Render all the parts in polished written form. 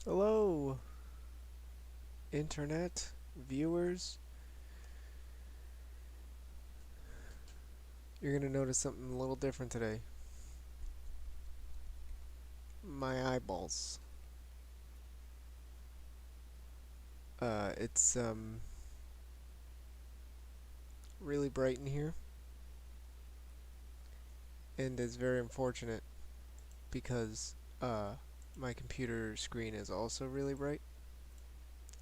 Hello, internet viewers. You're gonna notice something a little different today. My eyeballs. It's really bright in here, and it's very unfortunate because my computer screen is also really bright,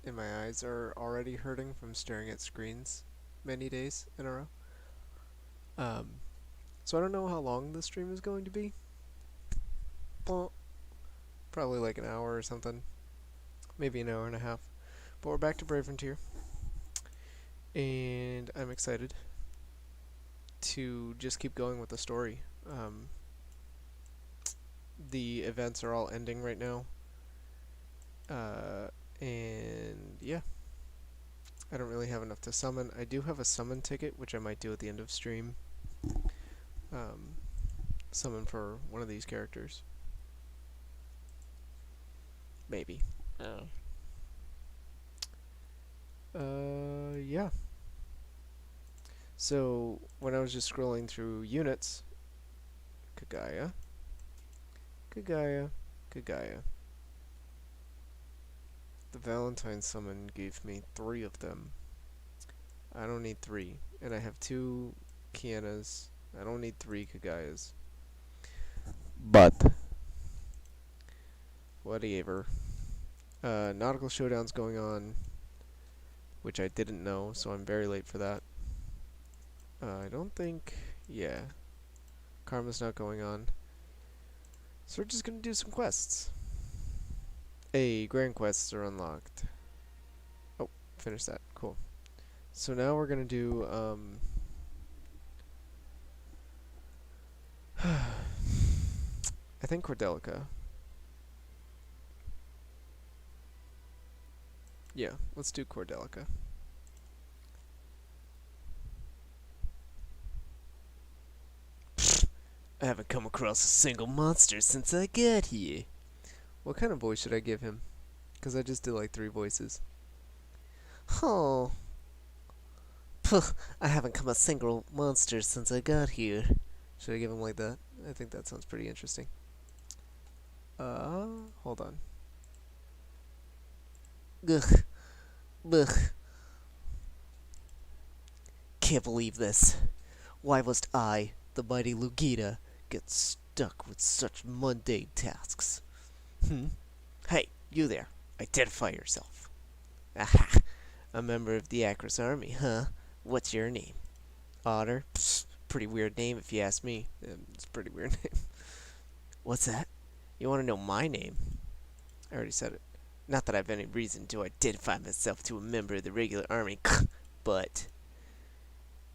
and my eyes are already hurting from staring at screens many days in a row. Um, so I don't know how long the stream is going to be. Well, probably like an hour or something, maybe an hour and a half. But we're back to Brave Frontier, and I'm excited to just keep going with the story. The events are all ending right now, and yeah, I don't really have enough to summon. I do have a summon ticket, which I might do at the end of stream. Um, Summon for one of these characters, maybe. Oh. Yeah. So when I was just scrolling through units, Kagaya, Kagaya, Kagaya. The Valentine summon gave me 3 of them. I don't need 3. And I have 2 Kianas. I don't need 3 Kagayas. But, whatever. Nautical Showdown's going on, which I didn't know, so I'm very late for that. I don't think... Yeah. Karma's not going on. So we're just gonna do some quests. Hey, grand quests are unlocked. Oh, finish that. Cool. So now we're gonna do, I think Cordelica. Yeah, let's do Cordelica. I haven't come across a single monster since I got here. What kind of voice should I give him? Because I just did like 3 voices. Oh, Puh, I haven't come a single monster since I got here. Should I give him like that? I think that sounds pretty interesting. Hold on. Ugh, ugh. Can't believe this. Why must I, the mighty Lugita, get stuck with such mundane tasks? Hey, you there. Identify yourself. Aha! A member of the Acros army, huh? What's your name? Otter? Psst, pretty weird name if you ask me. It's a pretty weird name. What's that? You want to know my name? I already said it. Not that I have any reason to identify myself to a member of the regular army, but...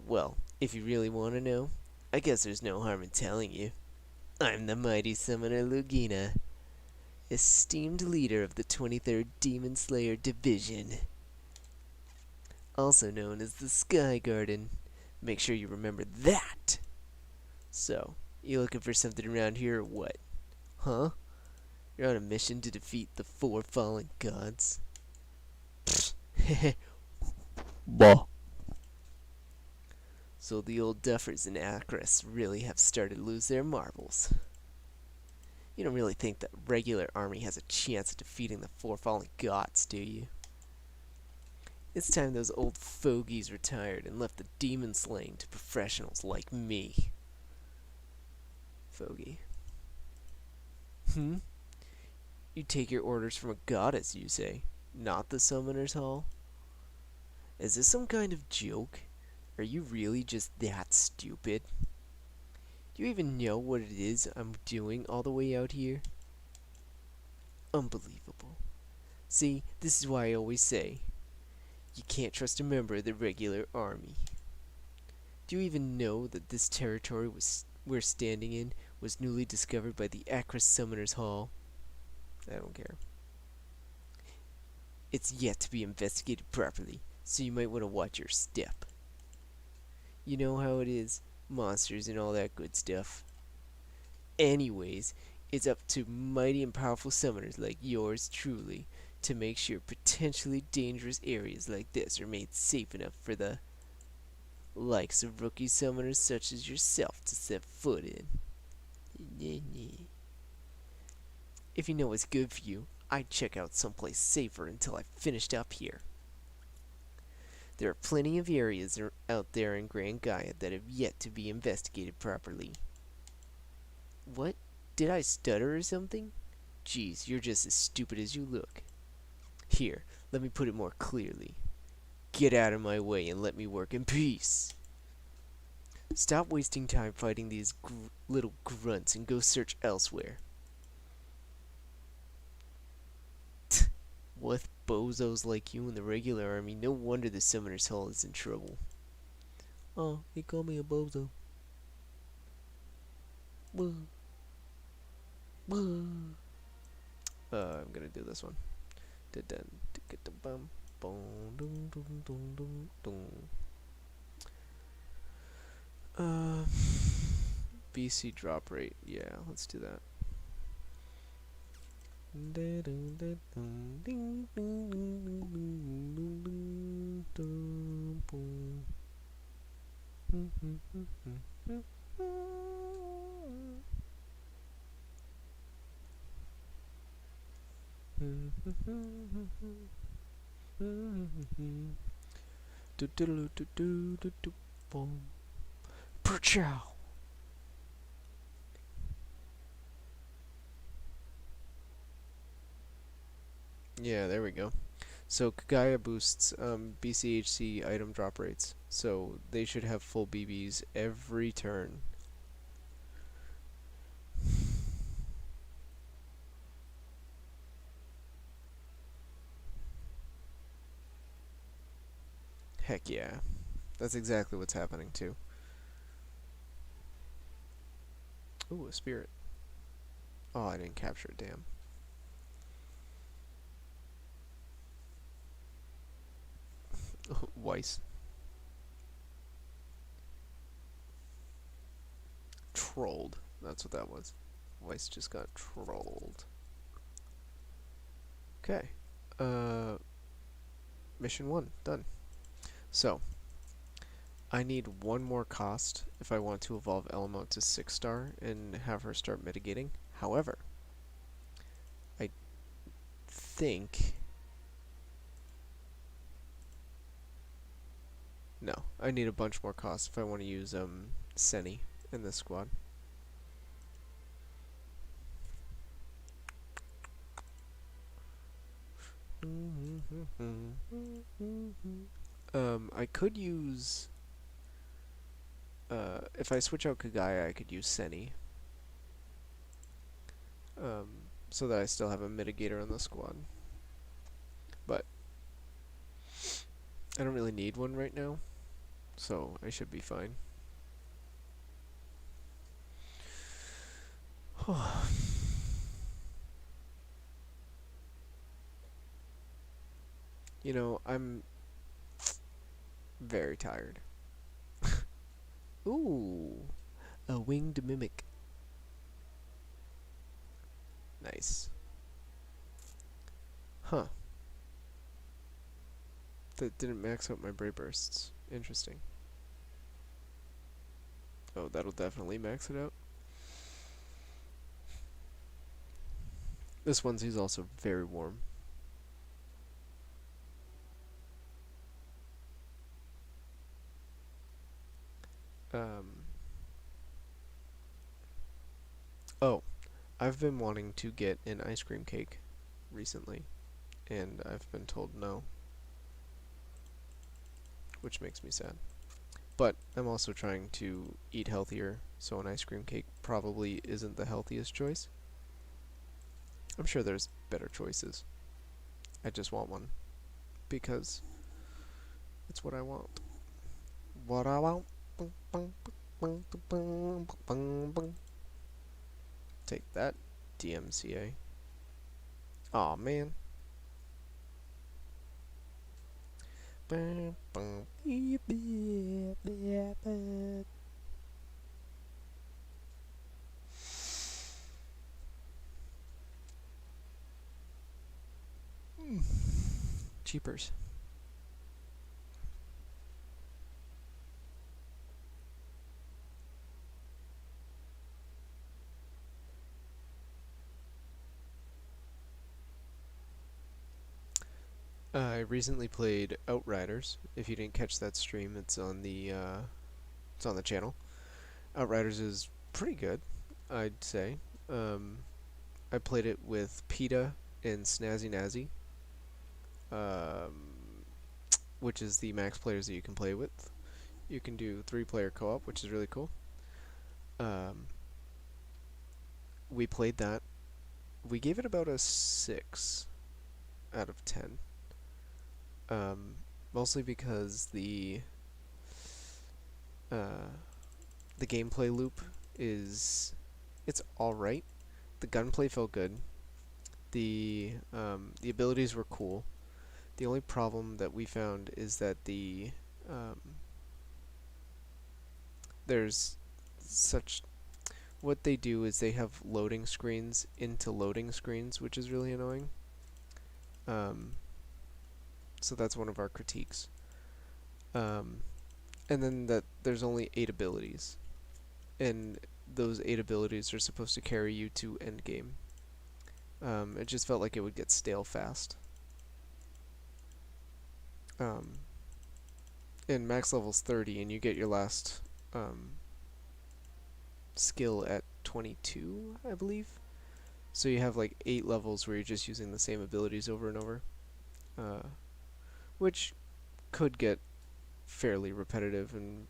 Well, if you really want to know, I guess there's no harm in telling you. I'm the mighty summoner Lugina, esteemed leader of the 23rd Demon Slayer Division, also known as the Sky Garden. Make sure you remember that! So, you looking for something around here or what? Huh? You're on a mission to defeat the 4 fallen gods? Heh. Bah. So the old duffers in Acros really have started to lose their marbles. You don't really think that regular army has a chance of defeating the 4 fallen gods, do you? It's time those old fogies retired and left the demon slaying to professionals like me. Fogey. You take your orders from a goddess, you say, not the Summoner's Hall? Is this some kind of joke? Are you really just that stupid? Do you even know what it is I'm doing all the way out here? Unbelievable. See, this is why I always say, you can't trust a member of the regular army. Do you even know that this territory we're standing in was newly discovered by the Acros Summoner's Hall? I don't care. It's yet to be investigated properly, so you might want to watch your step. You know how it is, monsters and all that good stuff. Anyways, It's up to mighty and powerful summoners like yours truly to make sure potentially dangerous areas like this are made safe enough for the likes of rookie summoners such as yourself to set foot in. If you know what's good for you, I'd check out someplace safer until I finished up here. There are plenty of areas out there in Grand Gaia that have yet to be investigated properly. What? Did I stutter or something? Geez, you're just as stupid as you look. Here, let me put it more clearly. Get out of my way and let me work in peace. Stop wasting time fighting these little grunts and go search elsewhere. With bozos like you in the regular army, no wonder the Summoner's Hall is in trouble. Oh, he called me a bozo. I'm gonna do this one. BC drop rate. Yeah, let's do that. Perchow. Yeah, there we go. So Gaia boosts BCHC item drop rates, so they should have full BBs every turn. Heck yeah. That's exactly what's happening too. Ooh, a spirit. Oh, I didn't capture it, damn. Weiss. Trolled. That's what that was. Weiss just got trolled. Okay. Mission 1, done. So, I need one more cost if I want to evolve Elmo to 6-star and have her start mitigating. However, I think... No, I need a bunch more costs if I want to use Senny in this squad. I could use... if I switch out Kagaya, I could use Senny. So that I still have a mitigator on the squad. But I don't really need one right now, so I should be fine. You know, I'm very tired. Ooh, a winged mimic. Nice. Huh. That didn't max out my Brave Bursts. Interesting. Oh, that'll definitely max it out. This onesie's also very warm. Oh, I've been wanting to get an ice cream cake recently, and I've been told no, which makes me sad. But I'm also trying to eat healthier, so an ice cream cake probably isn't the healthiest choice. I'm sure there's better choices. I just want one, because it's what I want. What I want. Take that, DMCA. Aw, man. cheapers. I recently played Outriders. If you didn't catch that stream, it's on the channel. Outriders is pretty good, I'd say. Um, I played it with PETA and Snazzy Nazzy, um, which is the max players that you can play with. You can do 3-player co-op, which is really cool. Um, we played that. We gave it about a 6 out of 10. Um, Mostly because uh, the gameplay loop it's all right. The gunplay felt good. The abilities were cool. The only problem that we found is that um, there's such what they do is they have loading screens into loading screens, which is really annoying. Um, so that's one of our critiques. Um, and then that there's only 8 abilities, and those 8 abilities are supposed to carry you to endgame. It just felt like it would get stale fast. Um, and max level's 30, and you get your last skill at 22, I believe. So you have like 8 levels where you're just using the same abilities over and over, which could get fairly repetitive and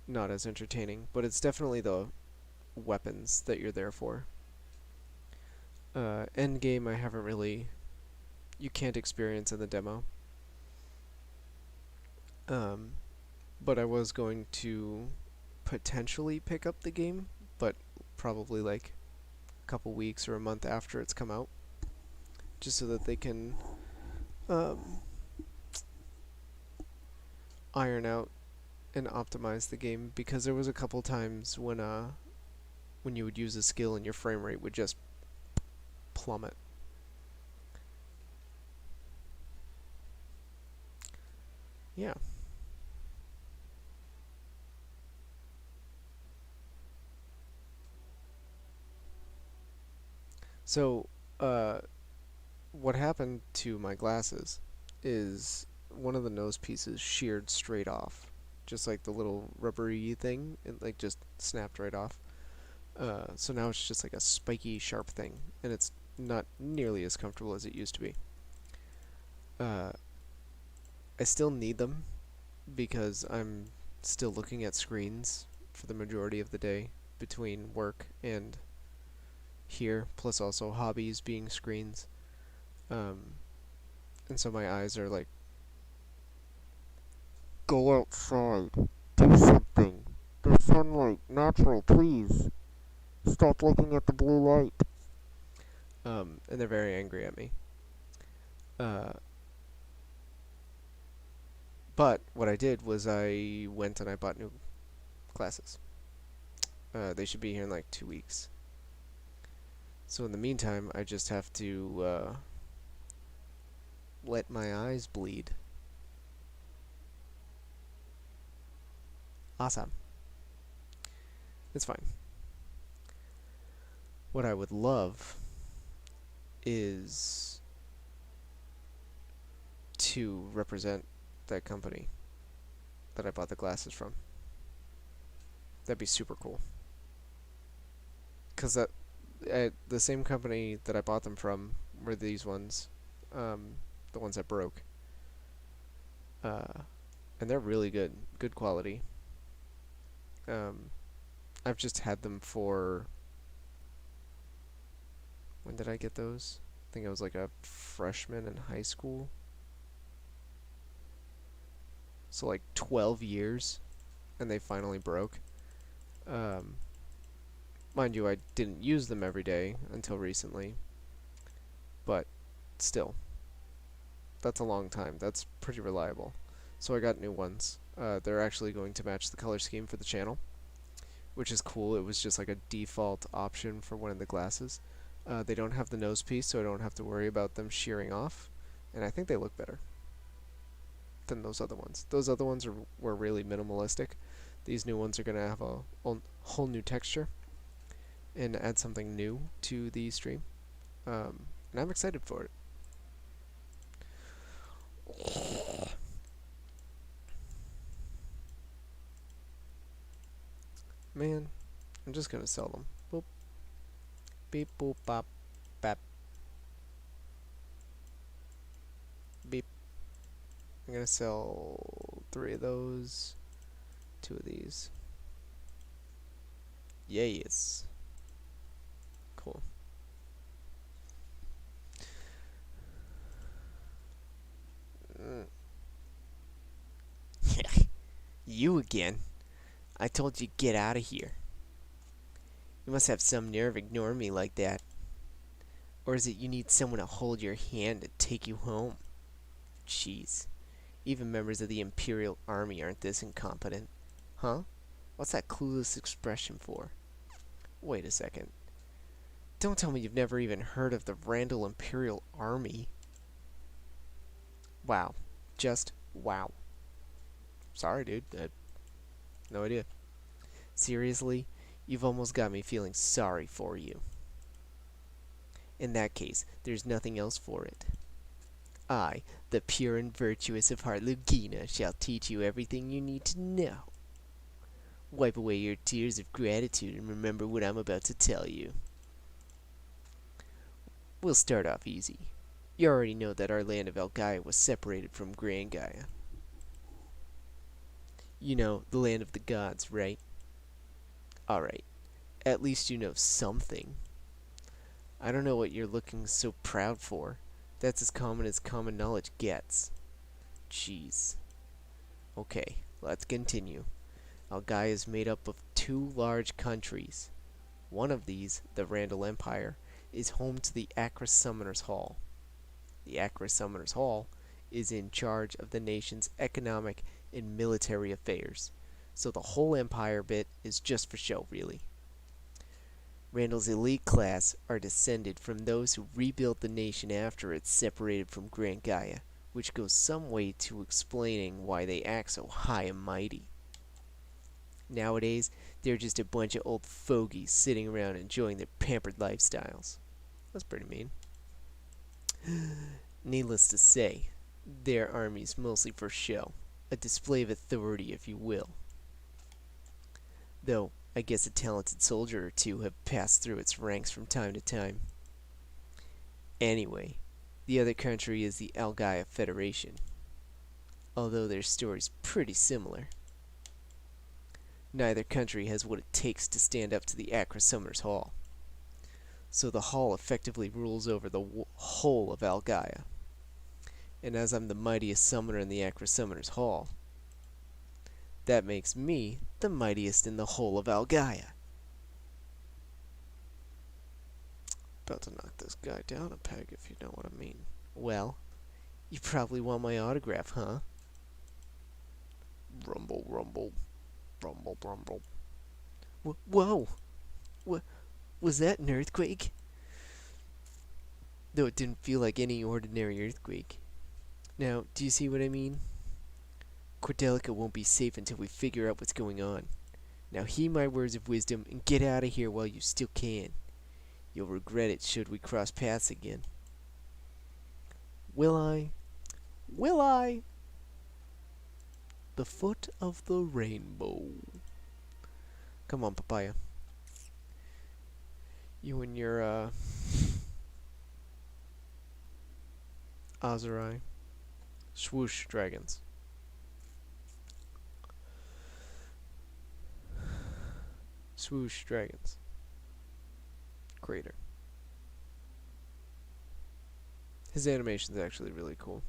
not as entertaining, but it's definitely the weapons that you're there for. Endgame I haven't really... You can't experience in the demo. But I was going to potentially pick up the game, but probably like a couple weeks or a month after it's come out, just so that they can iron out and optimize the game, because there was a couple times when you would use a skill and your frame rate would just plummet. Yeah. So, what happened to my glasses is one of the nose pieces sheared straight off, just like the little rubbery thing. It like just snapped right off. So now it's just like a spiky, sharp thing, and it's not nearly as comfortable as it used to be. I still need them because I'm still looking at screens for the majority of the day between work and here, plus also hobbies being screens. And so my eyes are like, go outside, do something. There's sunlight, natural, please. Stop looking at the blue light. And they're very angry at me. But what I did was I went and I bought new glasses. They should be here in like 2 weeks. So in the meantime, I just have to let my eyes bleed. Awesome. It's fine. What I would love is to represent that company that I bought the glasses from. That'd be super cool. Because the same company that I bought them from were these ones, the ones that broke. And they're really good, good quality. I've just had them for... When did I get those? I think I was like a freshman in high school. So like 12 years, and they finally broke. Mind you, I didn't use them every day until recently, but still, that's a long time. That's pretty reliable. So I got new ones. They're actually going to match the color scheme for the channel, which is cool. It was just like a default option for one of the glasses. They don't have the nose piece, so I don't have to worry about them shearing off. And I think they look better than those other ones. Those other ones were really minimalistic. These new ones are going to have a whole new texture and add something new to the stream. And I'm excited for it. Man, I'm just going to sell them. Boop. Beep, boop, bop, bap. Beep. I'm going to sell 3 of those, 2 of these. Yes. Cool. You again? I told you get out of here. You must have some nerve ignoring me like that. Or is it you need someone to hold your hand to take you home? Jeez. Even members of the Imperial Army aren't this incompetent. Huh? What's that clueless expression for? Wait a second. Don't tell me you've never even heard of the Randall Imperial Army. Wow. Just wow. Sorry, dude. No idea. Seriously? You've almost got me feeling sorry for you. In that case, there's nothing else for it. I, the pure and virtuous of heart Lugina, shall teach you everything you need to know. Wipe away your tears of gratitude and remember what I'm about to tell you. We'll start off easy. You already know that our land of Gaia was separated from Grand Gaia. You know, the land of the gods, right? Alright, at least you know something. I don't know what you're looking so proud for. That's as common knowledge gets. Jeez. Okay, let's continue. Gaia is made up of 2 large countries. One of these, the Randall Empire, is home to the Acra Summoners Hall. The Acra Summoners Hall is in charge of the nation's economic and military affairs, so the whole empire bit is just for show, really. Randall's elite class are descended from those who rebuilt the nation after it separated from Grand Gaia, which goes some way to explaining why they act so high and mighty. Nowadays, they're just a bunch of old fogies sitting around enjoying their pampered lifestyles. That's pretty mean. Needless to say, their army's mostly for show. A display of authority, if you will. Though, I guess a talented soldier or two have passed through its ranks from time to time. Anyway, the other country is the Gaia Federation. Although their story's pretty similar. Neither country has what it takes to stand up to the Acra Summoners Hall. So the Hall effectively rules over the whole of Gaia. And as I'm the mightiest summoner in the Acra Summoners Hall, that makes me the mightiest in the whole of Gaia. About to knock this guy down a peg, if you know what I mean. Well, you probably want my autograph, huh? Rumble, rumble. Rumble, rumble. Whoa! Was that an earthquake? Though it didn't feel like any ordinary earthquake. Now, do you see what I mean? Cordelica won't be safe until we figure out what's going on. Now heed my words of wisdom and get out of here while you still can. You'll regret it should we cross paths again. Will I? Will I? The foot of the rainbow. Come on, Papaya. You and your, Azurai. Swoosh dragons. Swoosh dragons. Crater. His animation's actually really cool.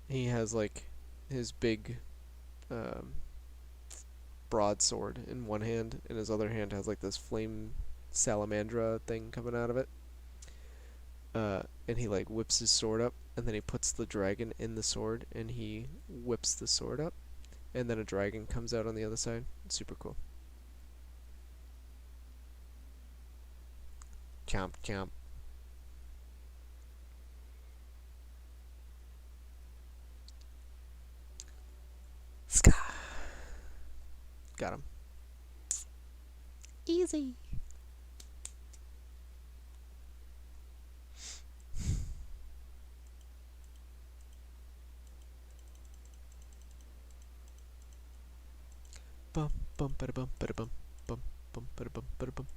He has like his big broadsword in one hand, and his other hand has like this flame salamandra thing coming out of it. And he like whips his sword up, and then he puts the dragon in the sword, and he whips the sword up, and then a dragon comes out on the other side. It's super cool. Chomp, chomp. Got him. Easy. Bum bum bada bum bada bum bum bum bada bum bada bum.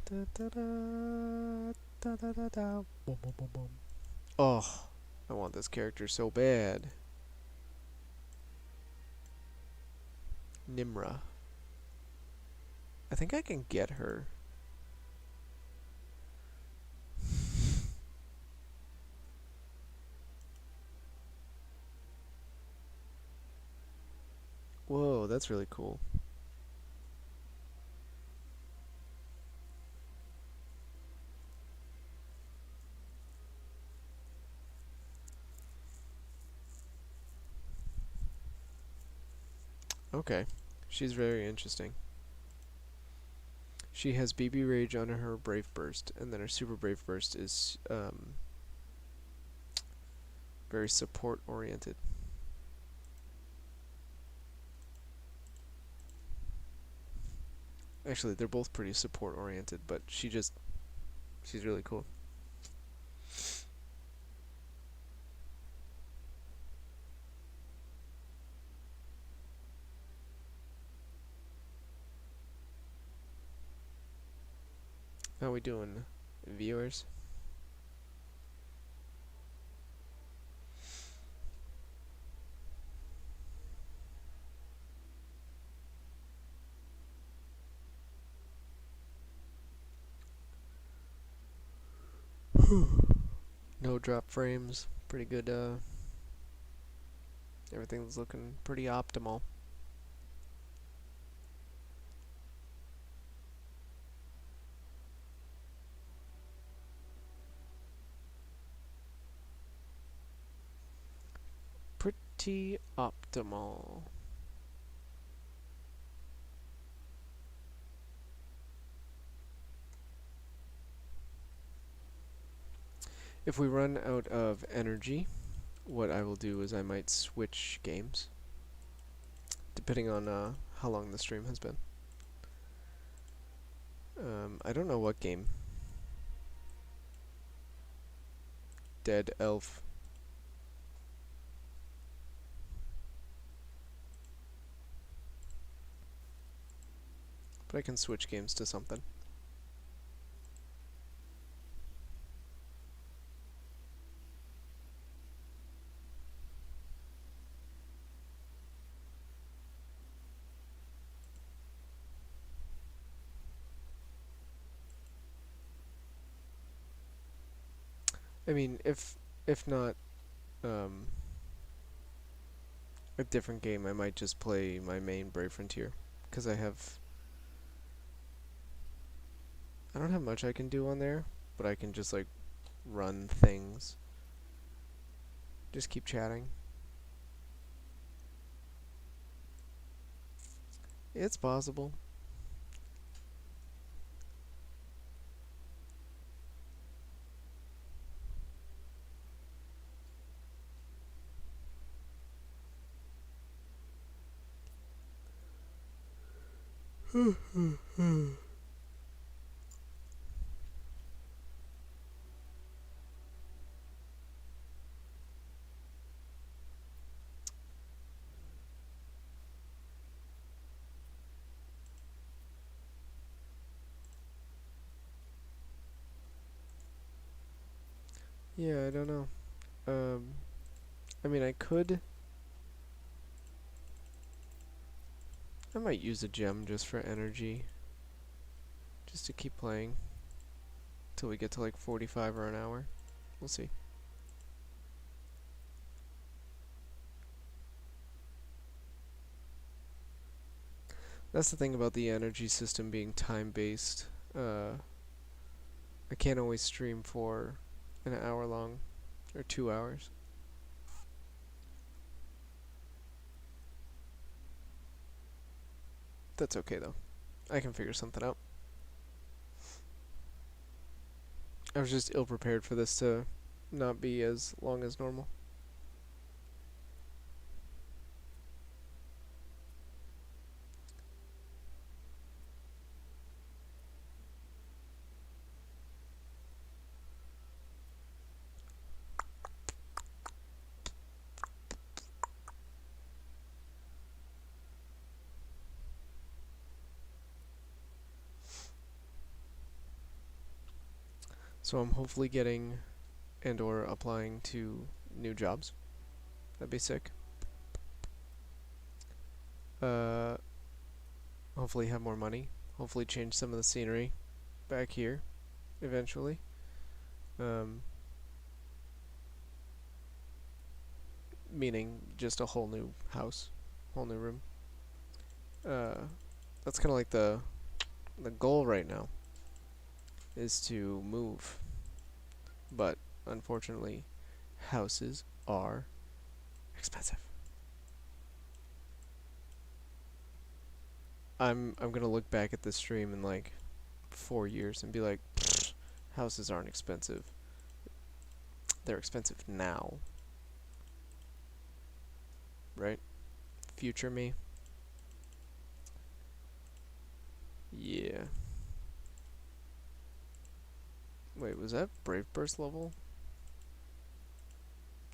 Da da da da da da da. Bum bum bum bum. Oh, I want this character so bad. Nimra. I think I can get her. Whoa, that's really cool. Okay, she's very interesting. She has BB Rage on her Brave Burst, and then her Super Brave Burst is very support oriented. Actually, they're both pretty support oriented, but she's really cool. How we doing, viewers? No drop frames. Pretty good. Everything's looking pretty optimal. Pretty optimal. If we run out of energy, what I will do is I might switch games, depending on how long the stream has been. I don't know what game. Dead Elf. But I can switch games to something. I mean, if not a different game, I might just play my main Brave Frontier, because I don't have much I can do on there, but I can just like run things. Just keep chatting. It's possible. Yeah, I don't know. I mean, I might use a gem just for energy. Just to keep playing. Till we get to like 45 or an hour. We'll see. That's the thing about the energy system being time-based. I can't always stream for an hour long. Or 2 hours. That's okay though. I can figure something out. I was just ill-prepared for this to not be as long as normal. So I'm hopefully getting and or applying to new jobs. That'd be sick. Uh, hopefully have more money. Hopefully change some of the scenery back here eventually. Um, Meaning just a whole new house, whole new room. That's kind of like the goal right now is to move, but unfortunately, houses are expensive. I'm gonna look back at this stream in like 4 years and be like, houses aren't expensive. They're expensive now, right? Future me. Yeah. Wait, was that Brave Burst level?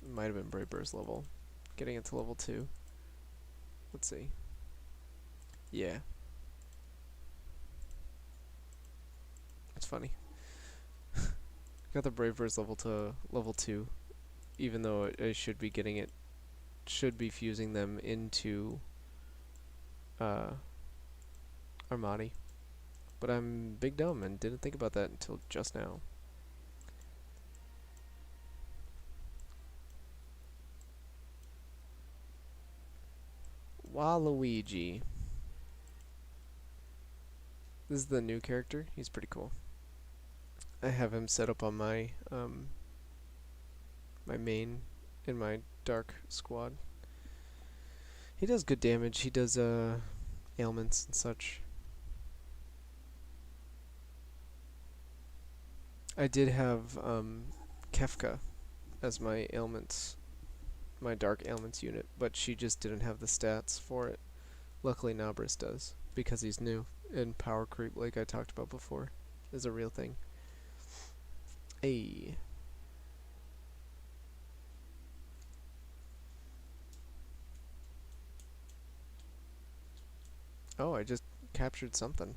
It might have been Brave Burst level. Getting it to level 2. Let's see. Yeah. It's funny. Got the Brave Burst level to level 2, even though I should be getting it, should be fusing them into Armani. But I'm big dumb and didn't think about that until just now. Waluigi. This is the new character. He's pretty cool. I have him set up on my my main in my dark squad. He does good damage. He does ailments and such. I did have Kefka as my ailments, my dark ailments unit, but she just didn't have the stats for it. Luckily Nabris does, because he's new, and power creep, like I talked about before, is a real thing. Ayy. Oh, I just captured something.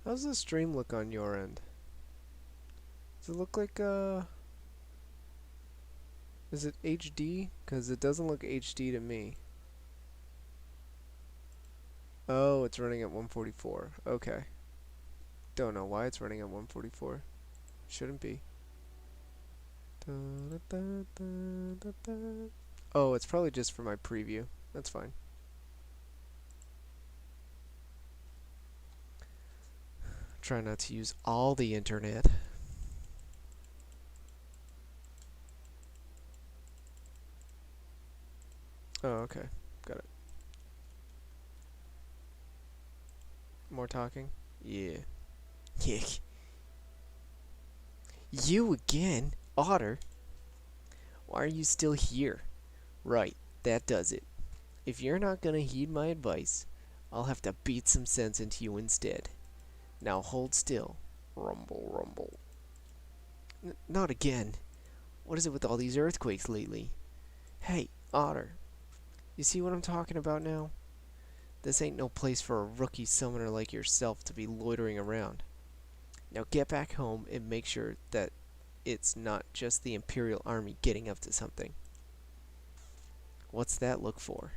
How's the stream look on your end? Does it look like, is it HD? Because it doesn't look HD to me. Oh, it's running at 144. Okay. Don't know why it's running at 144. Shouldn't be. Oh, it's probably just for my preview. That's fine. Try not to use all the internet. Oh, okay. Got it. More talking? Yeah. Yick. You again? Otter? Why are you still here? Right, that does it. If you're not gonna heed my advice, I'll have to beat some sense into you instead. Now hold still. Rumble, rumble. Not again. What is it with all these earthquakes lately? Hey, Otter. You see what I'm talking about now? This ain't no place for a rookie summoner like yourself to be loitering around. Now get back home and make sure that it's not just the Imperial Army getting up to something. What's that look for?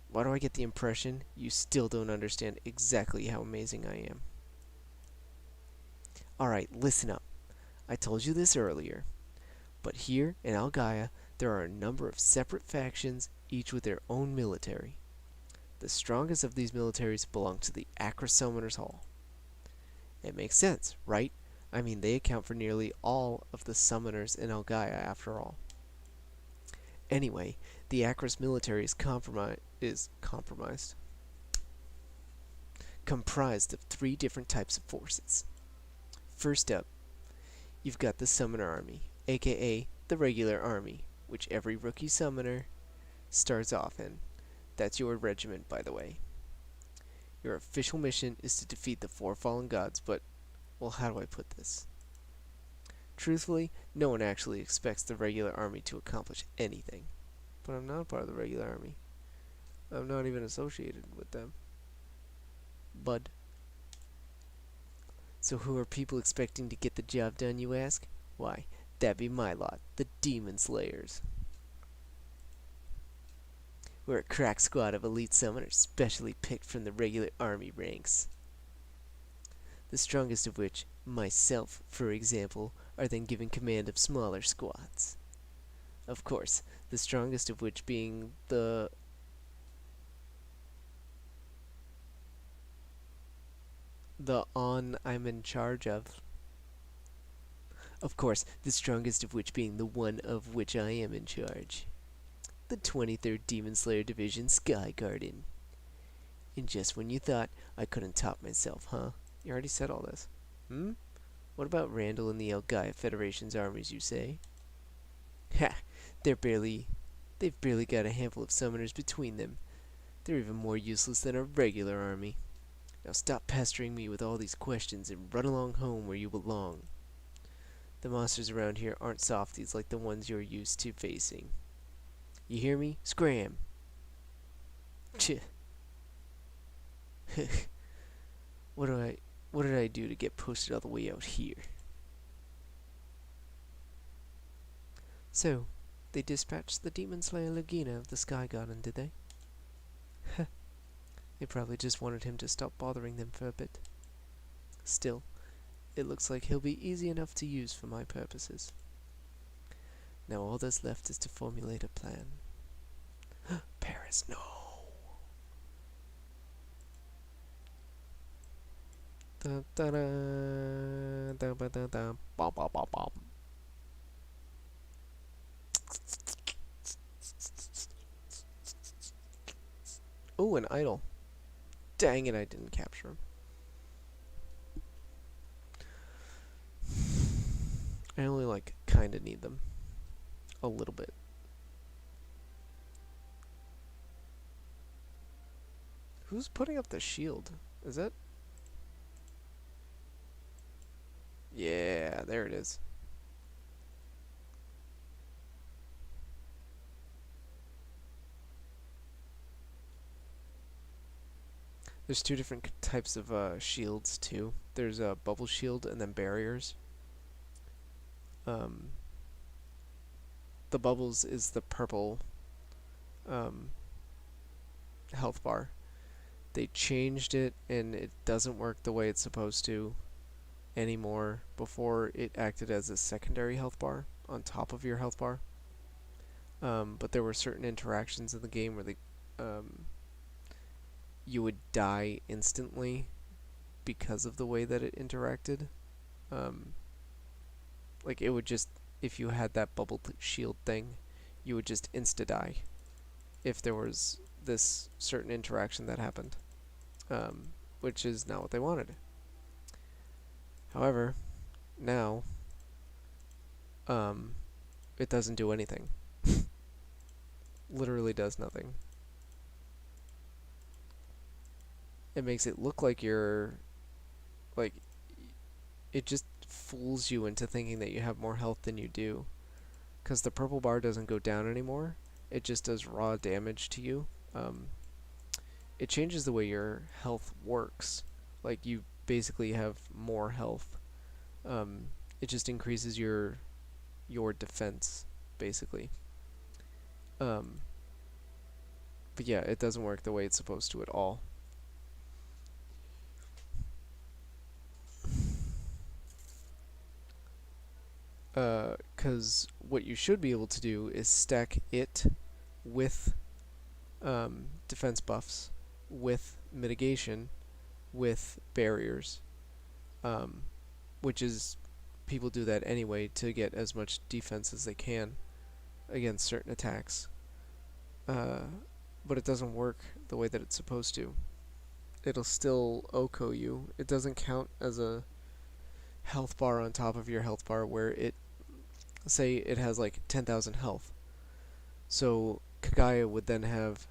Why do I get the impression you still don't understand exactly how amazing I am? Alright, listen up. I told you this earlier. But here in Gaia, there are a number of separate factions, each with their own military. The strongest of these militaries belong to the Acra Summoners Hall. It makes sense, right? I mean, they account for nearly all of the summoners in Gaia, after all. Anyway, the Acra's military is comprised of 3 different types of forces. First up, you've got the Summoner Army, aka the regular army, which every rookie summoner starts off in. That's your regiment, by the way. Your official mission is to defeat the four fallen gods, but, well, how do I put this? Truthfully, no one actually expects the regular army to accomplish anything. But I'm not a part of the regular army. I'm not even associated with them. Bud. So who are people expecting to get the job done, you ask? Why, that'd be my lot, the Demon Slayers. We're a crack squad of elite summoners, specially picked from the regular army ranks. The strongest of which, myself, for example, are then given command of smaller squads. Of course, the strongest of which being the on I'm in charge of. Of course, the strongest of which being the one of which I am in charge. The 23rd Demon Slayer Division Sky Garden. And just when you thought I couldn't top myself, huh? You already said all this. What about Randall and the Gaia Federation's armies, you say? Ha! They've barely got a handful of summoners between them. They're even more useless than a regular army. Now stop pestering me with all these questions and run along home where you belong. The monsters around here aren't softies like the ones you're used to facing. You hear me? Scram! Cheh. What did I do to get posted all the way out here? So, they dispatched the Demon Slayer Lugina of the Sky Garden, did they? They probably just wanted him to stop bothering them for a bit. Still, it looks like he'll be easy enough to use for my purposes. Now all that's left is to formulate a plan. Paris, no! Da da da da ba da da bom bom bom bom. Oh, an idol. Dang it, I didn't capture him. I only, kinda need them. A little bit. Who's putting up the shield? Is that... Yeah, there it is. There's two different types of shields too. There's a bubble shield and then barriers. The bubbles is the purple health bar. They changed it and it doesn't work the way it's supposed to anymore. Before, it acted as a secondary health bar on top of your health bar. But there were certain interactions in the game where you would die instantly because of the way that it interacted. It would just, if you had that bubble shield thing, you would just insta-die if there was this certain interaction that happened. Which is not what they wanted. However, now, it doesn't do anything. Literally does nothing. It makes it look like you're, it just fools you into thinking that you have more health than you do. Because the purple bar doesn't go down anymore. It just does raw damage to you. It changes the way your health works. You basically have more health. It just increases your defense, basically. But yeah, it doesn't work the way it's supposed to at all. Because what you should be able to do is stack it with defense buffs, with mitigation, with barriers, which is, people do that anyway to get as much defense as they can against certain attacks. But it doesn't work the way that it's supposed to. It'll still OHKO you. It doesn't count as a health bar on top of your health bar where it, say it has 10,000 health. So Kagaya would then have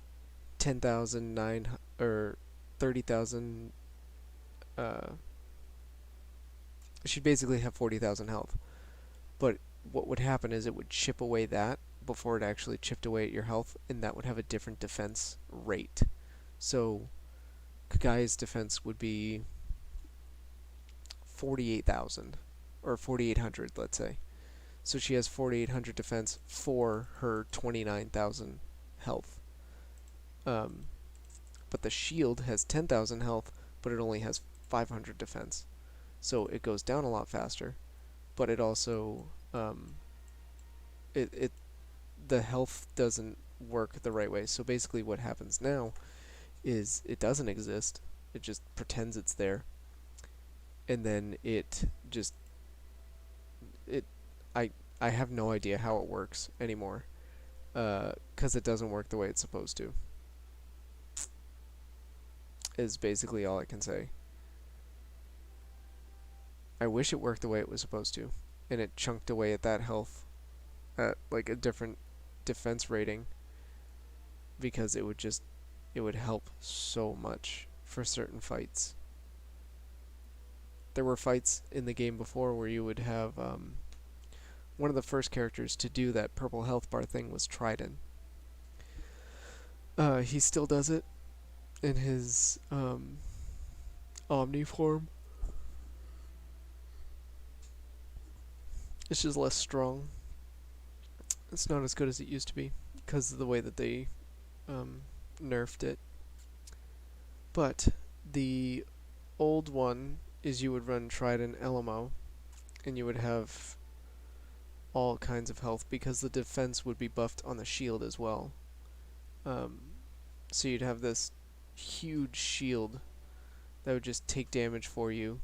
10,009 or 30,000. She'd basically have 40,000 health. But what would happen is it would chip away that before it actually chipped away at your health, and that would have a different defense rate. So Gaia's defense would be 48,000 or 4,800, let's say. So she has 4,800 defense for her 29,000 health. But the shield has 10,000 health, but it only has 500 defense. So it goes down a lot faster, but it also the health doesn't work the right way. So basically what happens now is it doesn't exist. It just pretends it's there. And then it just I have no idea how it works anymore, cuz it doesn't work the way it's supposed to. Is basically all I can say. I wish it worked the way it was supposed to, and it chunked away at that health at like a different defense rating, because it would help so much for certain fights. There were fights in the game before where you would have one of the first characters to do that purple health bar thing was Trident. He still does it in his Omni form. It's just less strong. It's not as good as it used to be because of the way that they nerfed it. But the old one is you would run Trident LMO, and you would have all kinds of health because the defense would be buffed on the shield as well. So you'd have this huge shield that would just take damage for you,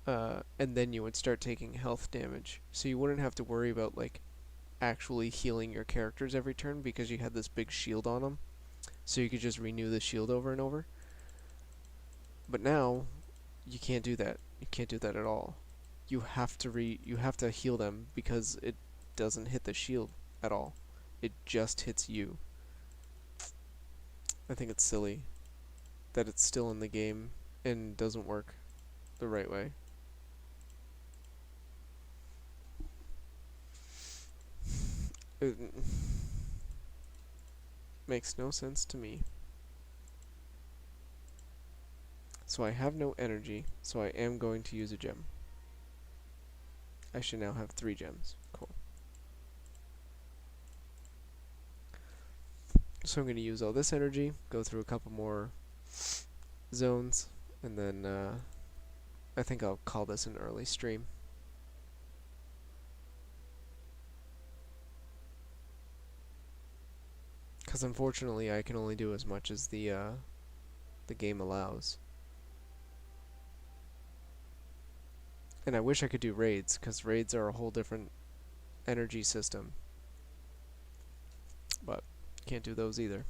and then you would start taking health damage. So you wouldn't have to worry about like actually healing your characters every turn because you had this big shield on them. So you could just renew the shield over and over. But now you can't do that. You can't do that at all. You have to heal them because it doesn't hit the shield at all. It just hits you. I think it's silly that it's still in the game and doesn't work the right way. It makes no sense to me. So I have no energy, so I am going to use a gem. I should now have 3 gems. Cool. So I'm going to use all this energy, go through a couple more zones, and then I think I'll call this an early stream. Because unfortunately I can only do as much as the game allows. And I wish I could do raids, because raids are a whole different energy system. But can't do those either.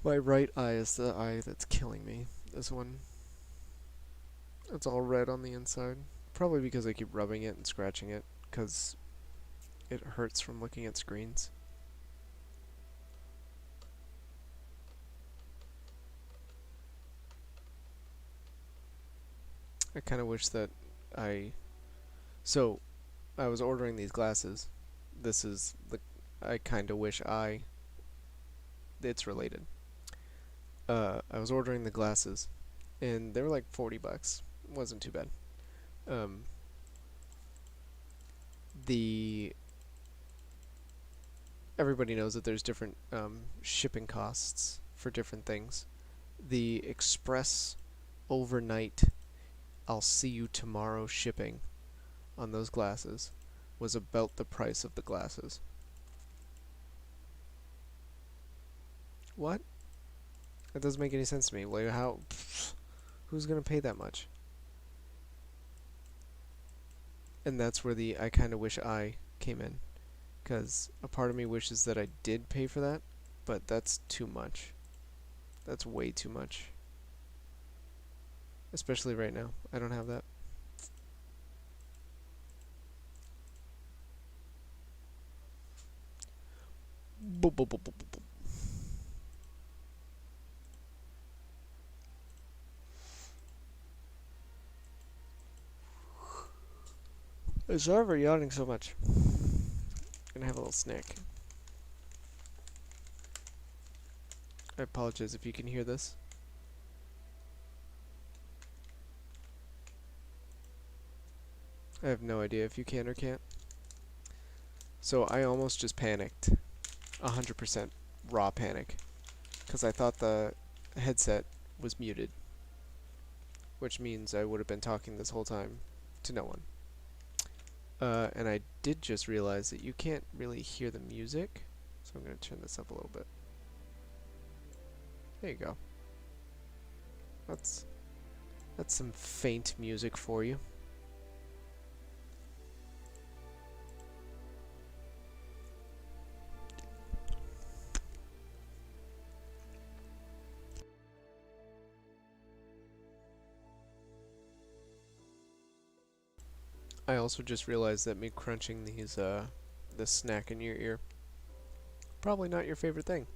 My right eye is the eye that's killing me. This one. It's all red on the inside. Probably because I keep rubbing it and scratching it, because it hurts from looking at screens. I kind of wish that So, I was ordering these glasses. This is the... I kind of wish It's related. I was ordering the glasses, and they were like $40. Wasn't too bad. Everybody knows that there's different shipping costs for different things. The express overnight I'll see you tomorrow shipping on those glasses was about the price of the glasses. What? That doesn't make any sense to me. Like, how... who's gonna pay that much? And that's where the I kinda wish I came in. because a part of me wishes that I did pay for that, but that's too much. That's way too much. Especially right now. I don't have that. Boop, boop, boop, boop, boop. Sorry for yawning so much. Gonna have a little snack. I apologize if you can hear this. I have no idea if you can or can't. So I almost just panicked. 100% raw panic. Because I thought the headset was muted. Which means I would have been talking this whole time to no one. And I did just realize that you can't really hear the music. So I'm going to turn this up a little bit. There you go. That's some faint music for you. I also just realized that me crunching this snack in your ear, probably not your favorite thing.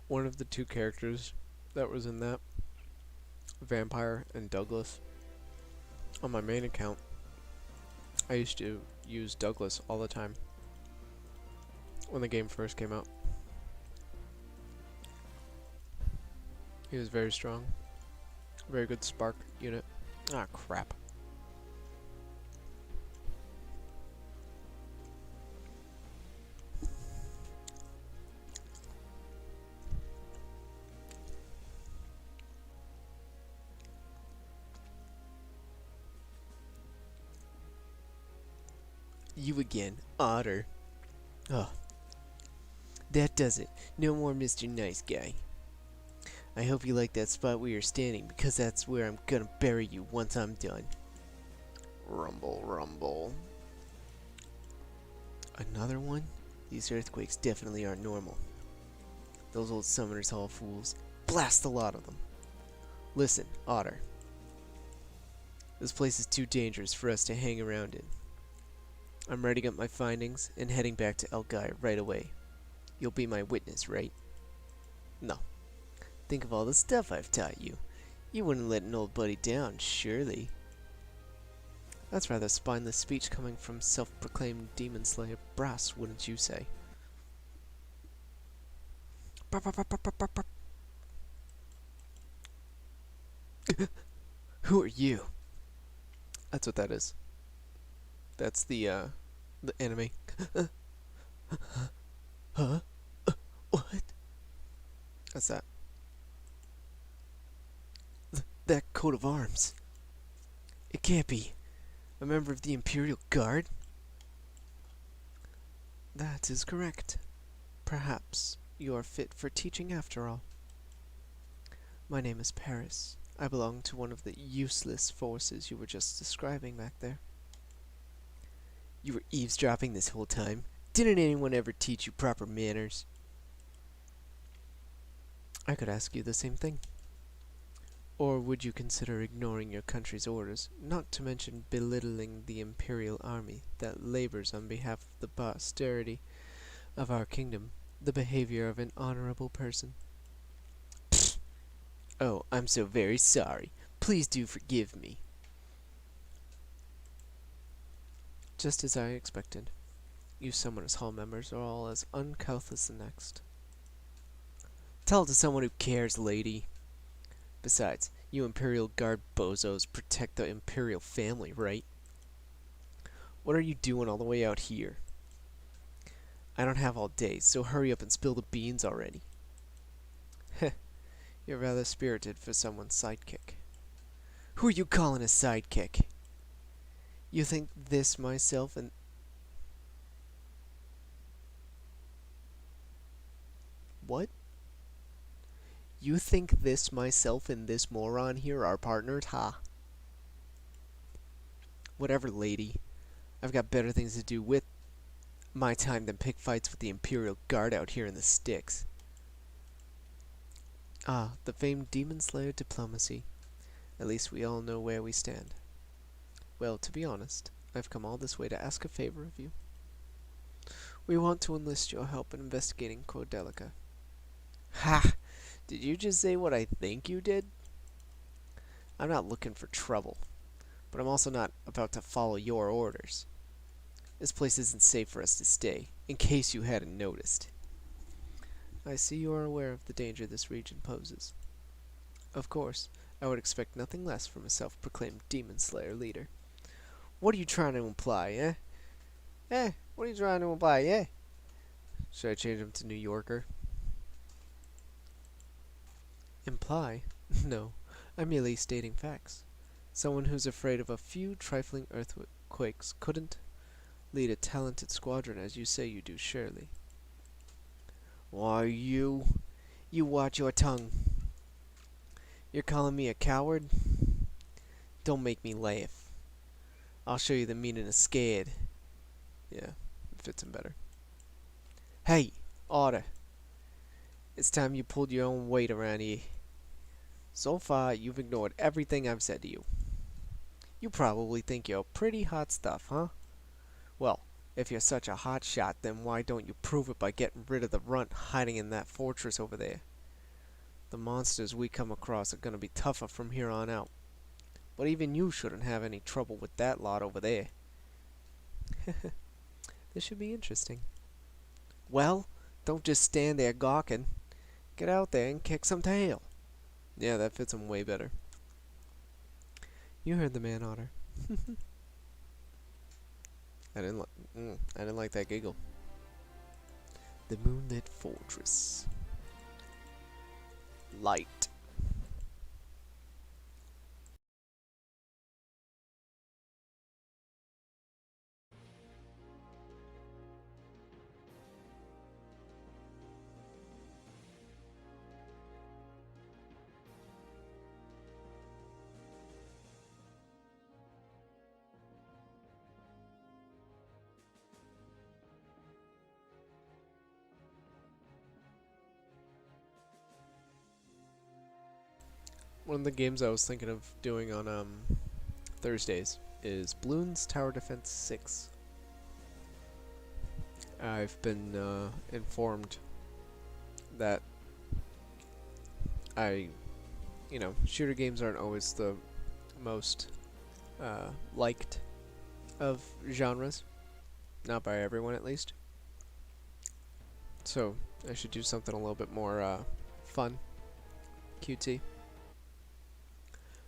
One of the two characters that was in that, Vampire and Douglas, on my main account, I used to use Douglas all the time when the game first came out. He was very strong. Very good spark unit. Ah, crap. You again, Otter. Oh, that does it. No more Mr. Nice Guy. I hope you like that spot where you're standing, because that's where I'm gonna bury you once I'm done. Rumble, rumble. Another one? These earthquakes definitely aren't normal. Those old summoners all fools. Blast a lot of them. Listen, Otter. This place is too dangerous for us to hang around in. I'm writing up my findings and heading back to El Gaia right away. You'll be my witness, right? No. Think of all the stuff I've taught you. You wouldn't let an old buddy down, surely. That's rather spineless speech coming from self-proclaimed demon slayer Brass, wouldn't you say? Who are you? That's what that is. That's the enemy. Huh? What? That's that. That coat of arms. It can't be. A member of the Imperial Guard? That is correct. Perhaps you are fit for teaching after all. My name is Paris. I belong to one of the useless forces you were just describing back there. You were eavesdropping this whole time? Didn't anyone ever teach you proper manners? I could ask you the same thing. Or would you consider ignoring your country's orders, not to mention belittling the Imperial Army that labors on behalf of the posterity of our kingdom, the behavior of an honorable person? Pfft. Oh, I'm so very sorry. Please do forgive me. Just as I expected. You Summoners Hall members are all as uncouth as the next. Tell it to someone who cares, lady. Besides, you Imperial Guard bozos protect the Imperial family, right? What are you doing all the way out here? I don't have all day, so hurry up and spill the beans already. You're rather spirited for someone's sidekick. Who are you calling a sidekick? You think this myself and... What? You think this myself and this moron here are partnered, huh? Whatever, lady. I've got better things to do with my time than pick fights with the Imperial Guard out here in the sticks. Ah, the famed Demon Slayer diplomacy. At least we all know where we stand. Well, to be honest, I've come all this way to ask a favor of you. We want to enlist your help in investigating Cordelica. Ha! Did you just say what I think you did? I'm not looking for trouble, but I'm also not about to follow your orders. This place isn't safe for us to stay, in case you hadn't noticed. I see you are aware of the danger this region poses. Of course, I would expect nothing less from a self-proclaimed Demon Slayer leader. What are you trying to imply, eh? What are you trying to imply, eh? Should I change him to New Yorker? Imply? No, I'm merely stating facts. Someone who's afraid of a few trifling earthquakes couldn't lead a talented squadron as you say you do, surely. Why, you watch your tongue. You're calling me a coward? Don't make me laugh. I'll show you the meaning of scared. Yeah, it fits him better. Hey, order. It's time you pulled your own weight around here. So far, you've ignored everything I've said to you. You probably think you're pretty hot stuff, huh? Well, if you're such a hot shot, then why don't you prove it by getting rid of the runt hiding in that fortress over there? The monsters we come across are gonna be tougher from here on out. But even you shouldn't have any trouble with that lot over there. This should be interesting. Well, don't just stand there gawking. Get out there and kick some tail. Yeah, that fits him way better. You heard the man, Otter. I didn't like that giggle. The moonlit fortress. Light. One of the games I was thinking of doing on Thursdays is Bloons Tower Defense 6. I've been informed that shooter games aren't always the most liked of genres. Not by everyone, at least. So, I should do something a little bit more fun, cutesy.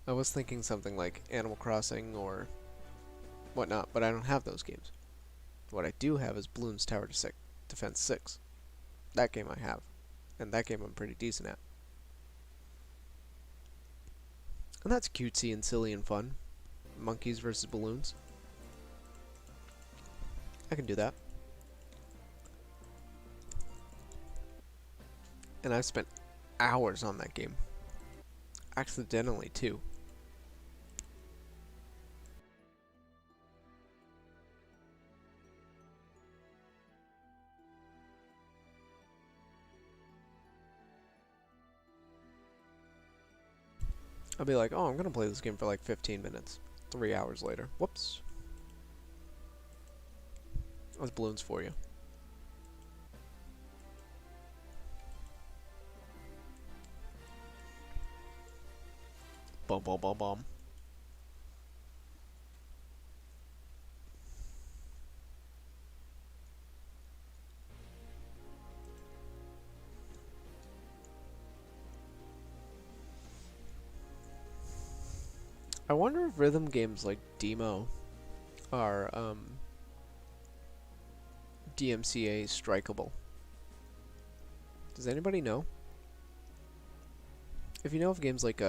I was thinking something like Animal Crossing or whatnot, but I don't have those games. What I do have is Bloons Tower Defense 6. That game I have. And that game I'm pretty decent at. And that's cutesy and silly and fun. Monkeys versus balloons. I can do that. And I've spent hours on that game. Accidentally, too. I'll be like, oh, I'm gonna play this game for like 15 minutes. 3 hours later. Whoops. That's balloons for you. Bum bum bum bum. I wonder if rhythm games like Demo are DMCA strikeable. Does anybody know? if you know of games like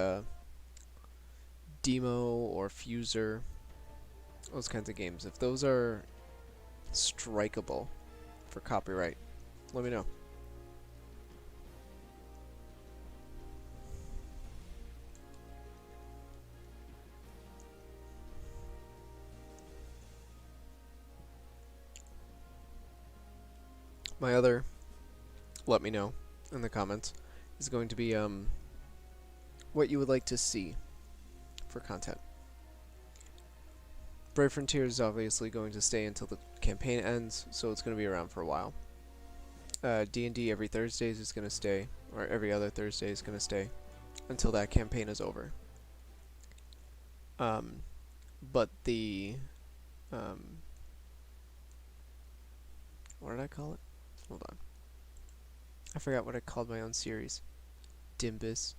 Demo or Fuser, those kinds of games, if those are strikeable for copyright, let me know. My other let me know in the comments is going to be what you would like to see for content. Brave Frontier is obviously going to stay until the campaign ends, so it's going to be around for a while. D&D every Thursdays is going to stay, or every other Thursday is going to stay until that campaign is over. But the what did I call it? Hold on. I forgot what I called my own series. Dimbus.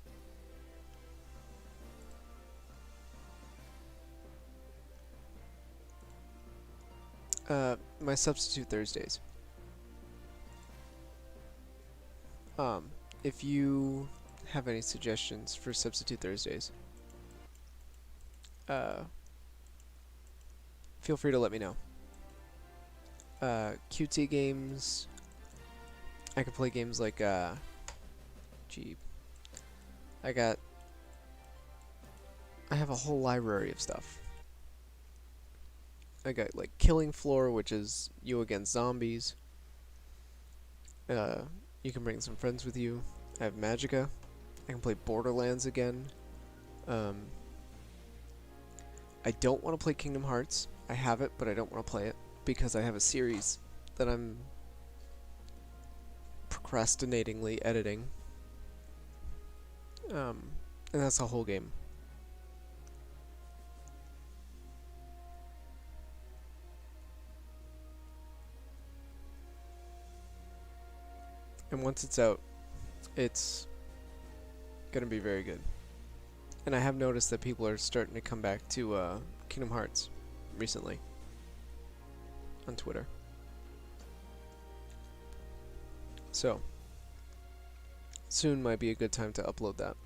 My Substitute Thursdays. If you have any suggestions for Substitute Thursdays, feel free to let me know. QT games. I could play games like, gee. I have a whole library of stuff. I got like Killing Floor, which is you against zombies. You can bring some friends with you. I have Magicka. I can play Borderlands again. I don't want to play Kingdom Hearts. I have it, but I don't want to play it because I have a series that I'm procrastinatingly editing. And that's the whole game. And once it's out, it's gonna be very good. And I have noticed that people are starting to come back to Kingdom Hearts recently on Twitter. So, soon might be a good time to upload that.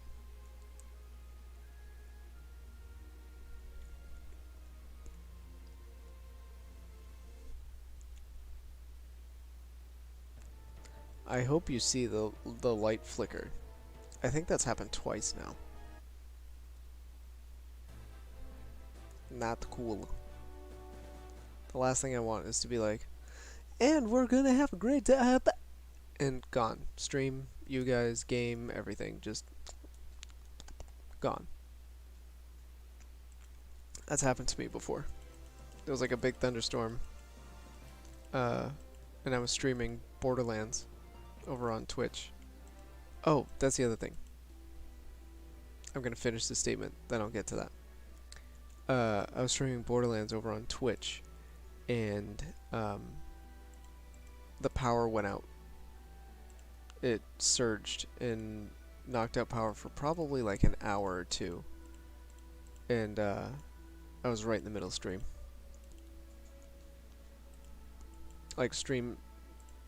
I hope you see the light flicker. I think that's happened twice now. Not cool. The last thing I want is to be like, and we're gonna have a great time, and gone. Stream, you guys, game, everything, just gone. That's happened to me before. There was like a big thunderstorm, and I was streaming Borderlands over on Twitch. Oh, that's the other thing. I'm gonna finish the statement, then I'll get to that. I was streaming Borderlands over on Twitch, and the power went out. It surged and knocked out power for probably like an hour or two, and I was right in the middle of stream.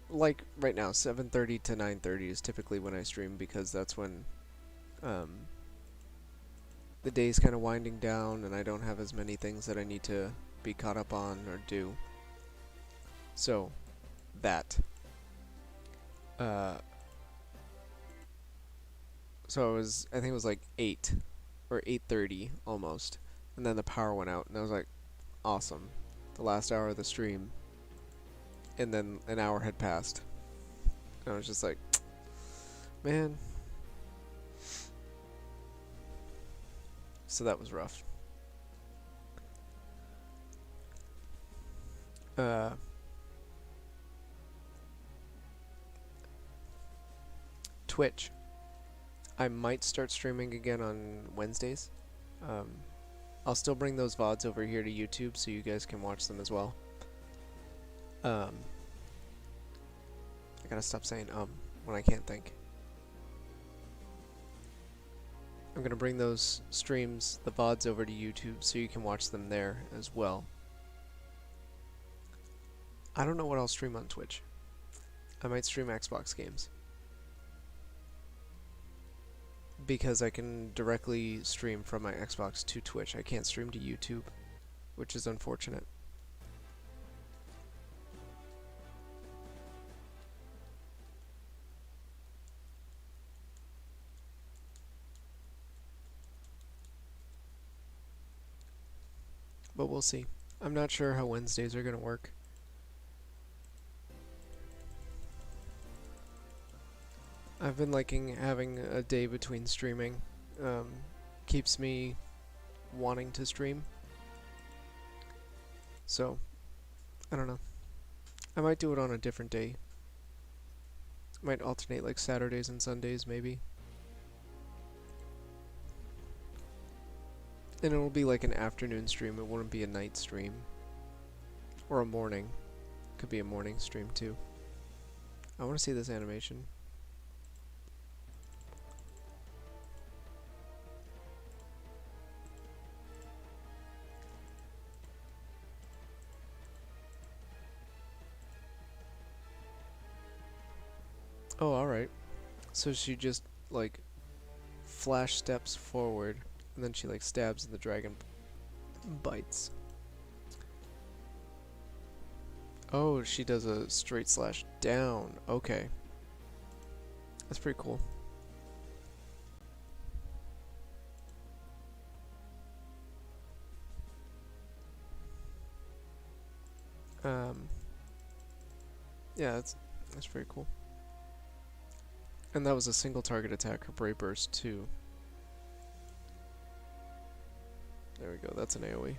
Like right now, 7:30 to 9:30 is typically when I stream because that's when the day's kind of winding down and I don't have as many things that I need to be caught up on or do. So, that. So I think it was like 8 or 8:30 almost, and then the power went out, and I was like, awesome. The last hour of the stream, and then an hour had passed. And I was just like, man. So that was rough. Twitch. I might start streaming again on Wednesdays. I'll still bring those VODs over here to YouTube so you guys can watch them as well. I gotta stop saying when I can't think. I'm gonna bring those streams, the VODs, over to YouTube so you can watch them there as well. I don't know what I'll stream on Twitch. I might stream Xbox games. because I can directly stream from my Xbox to Twitch. I can't stream to YouTube, which is unfortunate. But we'll see. I'm not sure how Wednesdays are going to work. I've been liking having a day between streaming. Keeps me wanting to stream. So, I don't know. I might do it on a different day. Might alternate like Saturdays and Sundays maybe. And it'll be like an afternoon stream, it wouldn't be a night stream. Or a morning. Could be a morning stream too. I want to see this animation. Oh, alright. So she just, like, flash steps forward, and then she, like, stabs and the dragon bites. Oh, she does a straight slash down. Okay. That's pretty cool. Yeah, that's pretty cool. And that was a single target attack, her Brave Burst too. There we go, that's an AoE.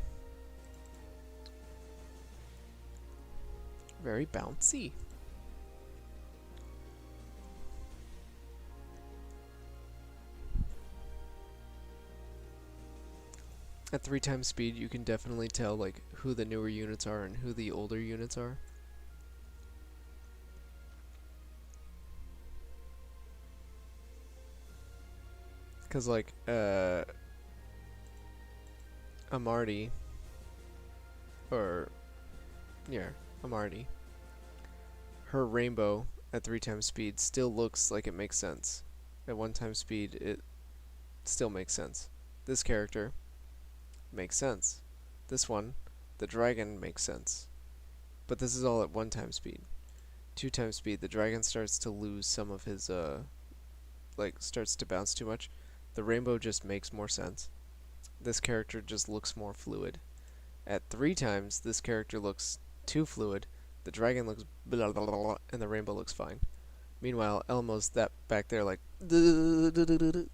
Very bouncy. At 3 times speed, you can definitely tell like who the newer units are and who the older units are. Cause like Amarty, or yeah, Amarty, her rainbow at 3 times speed still looks like it makes sense. At 1 time speed, it still makes sense. This character makes sense. This one, the dragon, makes sense. But this is all at 1 time speed. 2 times speed, the dragon starts to lose some of his like starts to bounce too much. The rainbow just makes more sense. This character just looks more fluid. At 3 times, this character looks too fluid. The dragon looks blah, blah, blah, blah, and the rainbow looks fine. Meanwhile, Elmo's that back there like you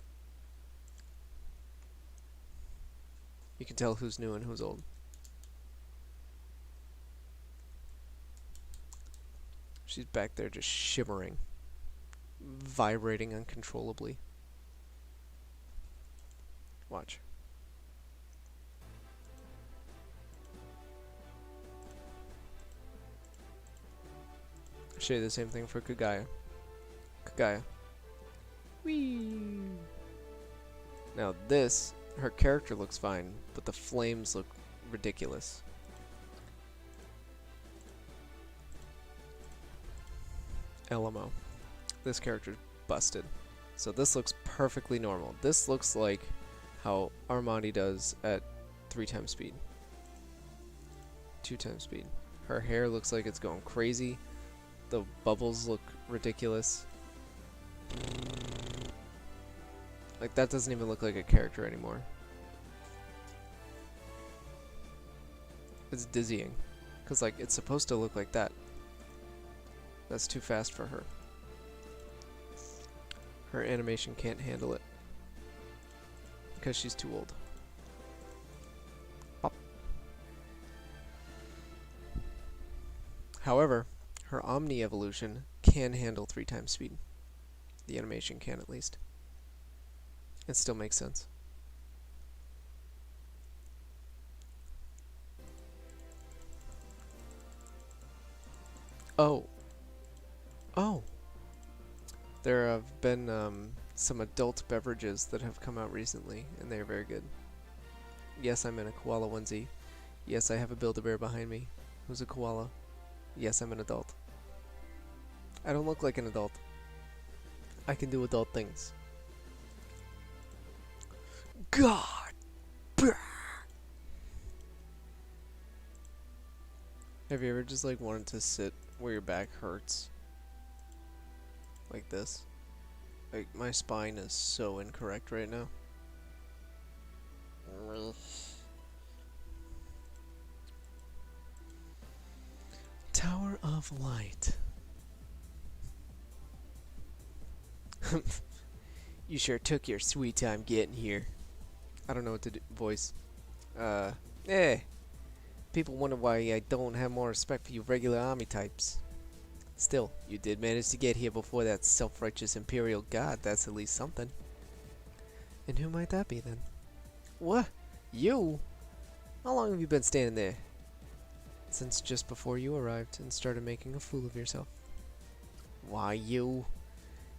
can tell who's new and who's old. She's back there just shimmering, vibrating uncontrollably. Watch. I'll show you the same thing for Gaia. Gaia. Whee! Now this, her character looks fine, but the flames look ridiculous. LMO. This character's busted. So this looks perfectly normal. This looks like how Armandi does at 3 times speed. 2 times speed. Her hair looks like it's going crazy. The bubbles look ridiculous. Like that doesn't even look like a character anymore. It's dizzying. Cause like it's supposed to look like that. That's too fast for her. Her animation can't handle it. Because she's too old. Pop. However, her Omni evolution can handle 3 times speed. The animation can at least. It still makes sense. Oh. Oh. There have been some adult beverages that have come out recently, and they are very good. Yes, I'm in a koala onesie. Yes, I have a Build-A-Bear behind me. Who's a koala? Yes, I'm an adult. I don't look like an adult. I can do adult things. God! Brr. Have you ever just like wanted to sit where your back hurts? Like this? Like my spine is so incorrect right now. Tower of Light. You sure took your sweet time getting here. I don't know what to do. Voice. Eh. People wonder why I don't have more respect for you regular army types. Still, you did manage to get here before that self-righteous Imperial God. That's at least something. And who might that be then? What? You? How long have you been standing there? Since just before you arrived and started making a fool of yourself. Why, you?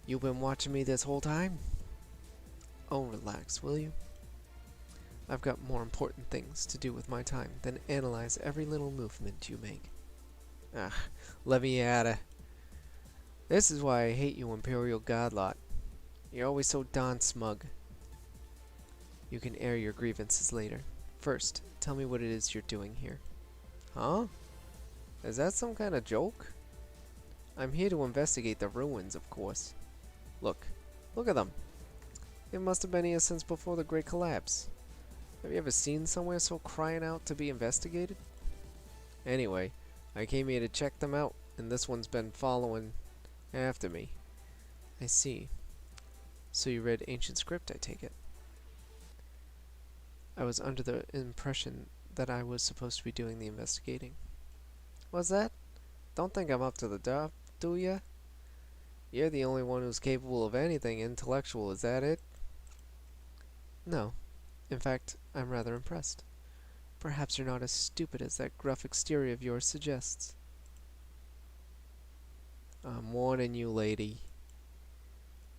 You've been watching me this whole time? Oh, relax, will you? I've got more important things to do with my time than analyze every little movement you make. Ah, let me at it. This is why I hate you, Imperial Godlot. You're always so darn smug. You can air your grievances later. First, tell me what it is you're doing here. Huh? Is that some kind of joke? I'm here to investigate the ruins, of course. Look at them. They must have been here since before the Great Collapse. Have you ever seen somewhere so crying out to be investigated? Anyway, I came here to check them out, and this one's been following after me. I see. So you read ancient script, I take it. I was under the impression that I was supposed to be doing the investigating. What's that? Don't think I'm up to the job, do ya? You're the only one who's capable of anything intellectual, is that it? No. In fact, I'm rather impressed. Perhaps you're not as stupid as that gruff exterior of yours suggests. I'm warning you, lady.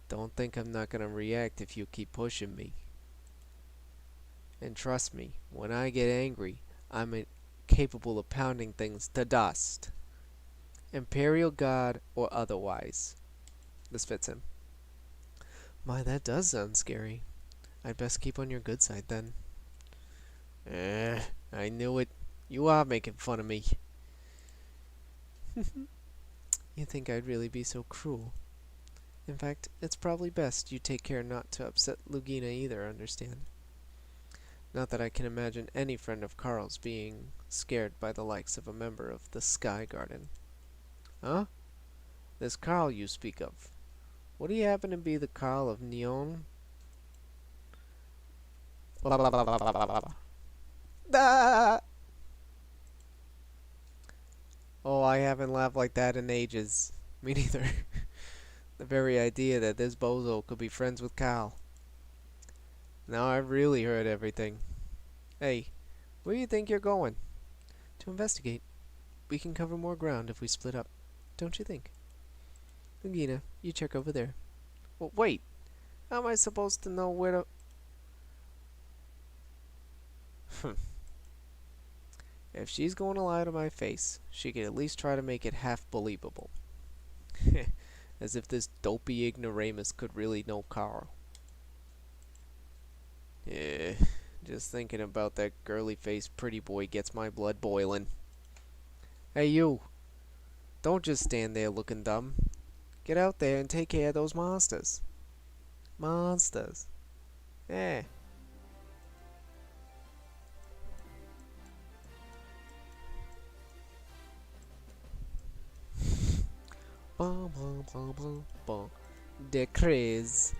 Don't think I'm not gonna react if you keep pushing me. And trust me, when I get angry, I'm capable of pounding things to dust. Imperial God or otherwise. This fits him. My, that does sound scary. I'd best keep on your good side then. I knew it. You are making fun of me. You think I'd really be so cruel? In fact, it's probably best you take care not to upset Lugina either, understand? Not that I can imagine any friend of Carl's being scared by the likes of a member of the Sky Garden. Huh? This Carl you speak of. Would he happen to be the Carl of Neon? Ah! Oh, I haven't laughed like that in ages. Me neither. The very idea that this bozo could be friends with Carl. Now I've really heard everything. Hey, where do you think you're going? To investigate. We can cover more ground if we split up, don't you think? Lugina, you check over there. Well, wait. How am I supposed to know where to... If she's going to lie to my face, she could at least try to make it half believable. As if this dopey ignoramus could really know Carl. Yeah, just thinking about that girly-faced pretty boy gets my blood boiling. Hey, you. Don't just stand there looking dumb. Get out there and take care of those monsters. Monsters. Eh. Bum, bum, bum, bum, bum. Decrease.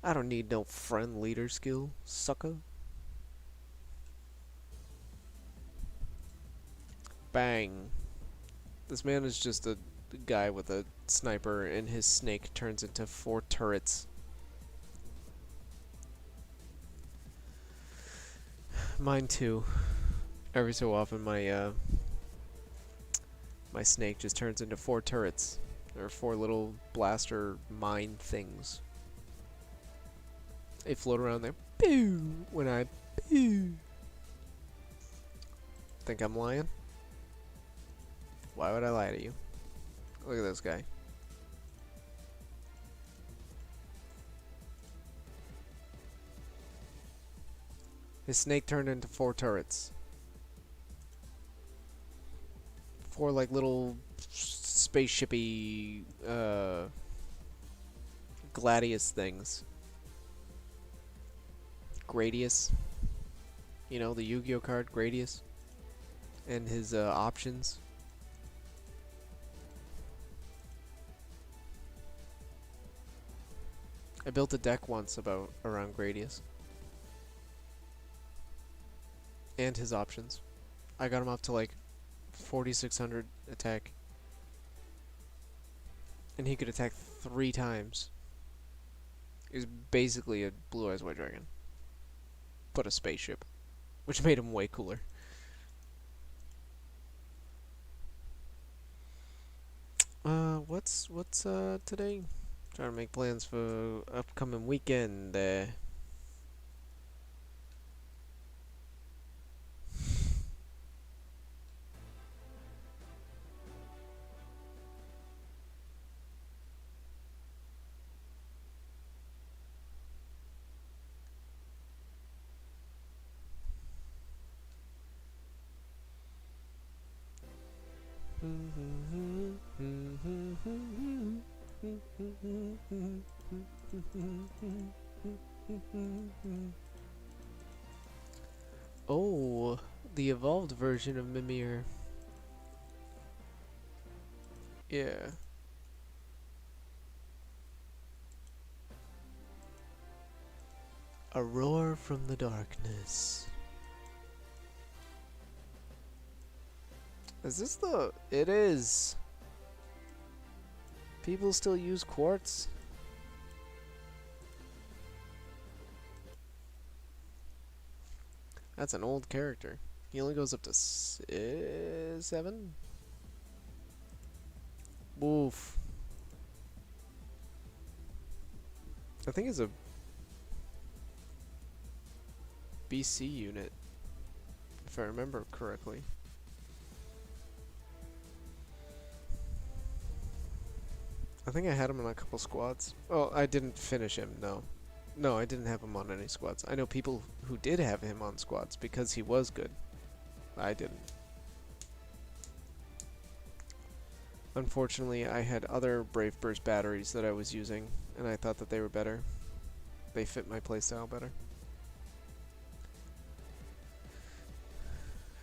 I don't need no friend leader skill, sucker. Bang. This man is just a guy with a sniper, and his snake turns into 4 turrets. Mine too. Every so often my my snake just turns into 4 turrets. Or 4 little blaster mine things. They float around there. Pew! When I pew! Think I'm lying? Why would I lie to you? Look at this guy. His snake turned into 4 turrets. 4 like little spaceshipy Gladius things. Gradius. You know, the Yu-Gi-Oh card, Gradius. And his options. I built a deck once around Gradius. And his options. I got him up to like 4,600 attack. And he could attack 3 times. He was basically a Blue Eyes White Dragon. But a spaceship. Which made him way cooler. What's today? Trying to make plans for upcoming weekend. Oh, the evolved version of Mimir. Yeah. A roar from the darkness. Is this the... It is. People still use quartz? That's an old character. He only goes up to 7? Oof. I think it's a BC unit, if I remember correctly. I think I had him in a couple squads. Oh, I didn't finish him, no. No, I didn't have him on any squads. I know people who did have him on squads because he was good. I didn't. Unfortunately, I had other Brave Burst batteries that I was using, and I thought that they were better. They fit my playstyle better.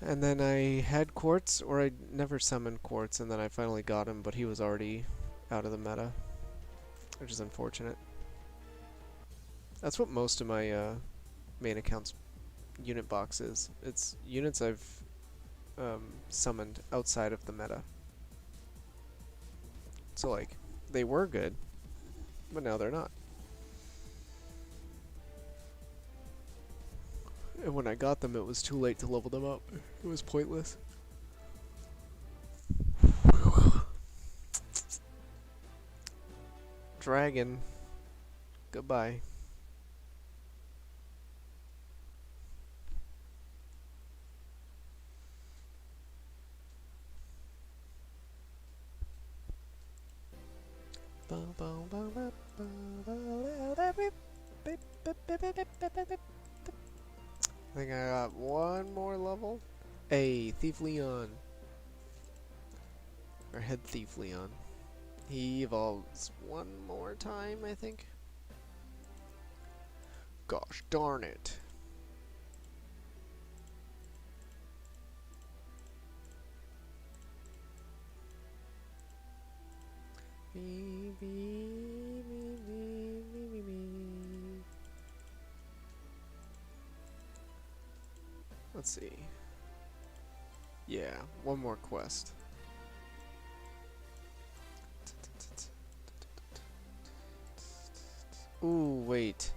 And then I had Quartz, or I never summoned Quartz, and then I finally got him, but he was already out of the meta, which is unfortunate. That's what most of my main account's unit box is. It's units I've summoned outside of the meta. So like, they were good, but now they're not. And when I got them, it was too late to level them up. It was pointless. Dragon. Goodbye. I think I got one more level. Hey, Thief Leon. Or Head Thief Leon. He evolves one more time, I think. Gosh darn it. Let's see. Yeah, one more quest. Ooh, wait.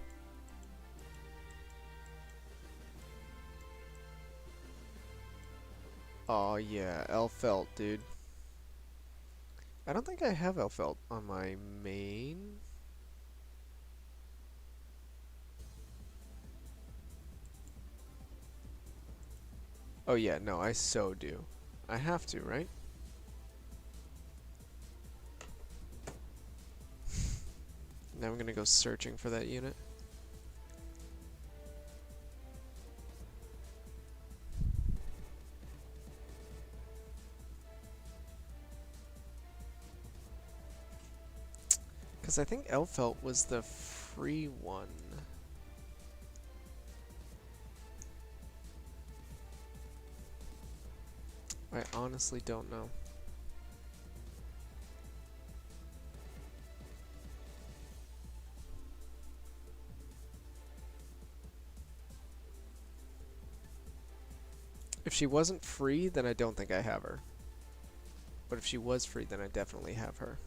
Oh yeah, Elfelt, dude. I don't think I have Elfelt on my main. Oh yeah, no, I so do. I have to, right? Now I'm gonna go searching for that unit. Because I think Elfelt was the free one. I honestly don't know. If she wasn't free, then I don't think I have her. But if she was free, then I definitely have her.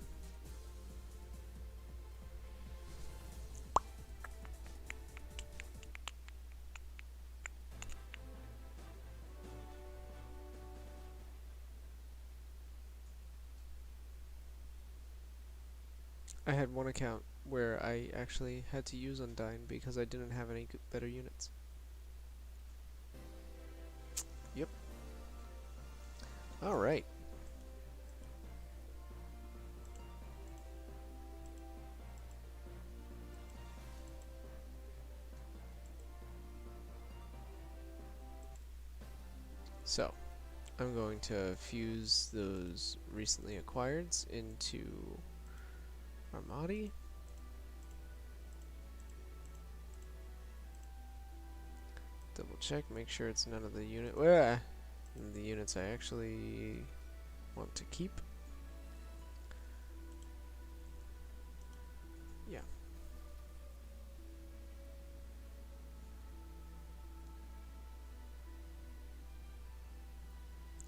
I had one account where I actually had to use Undyne because I didn't have any better units. Yep. Alright. So, I'm going to fuse those recently acquireds into Armati. Double check, make sure it's none of the the units I actually want to keep. Yeah.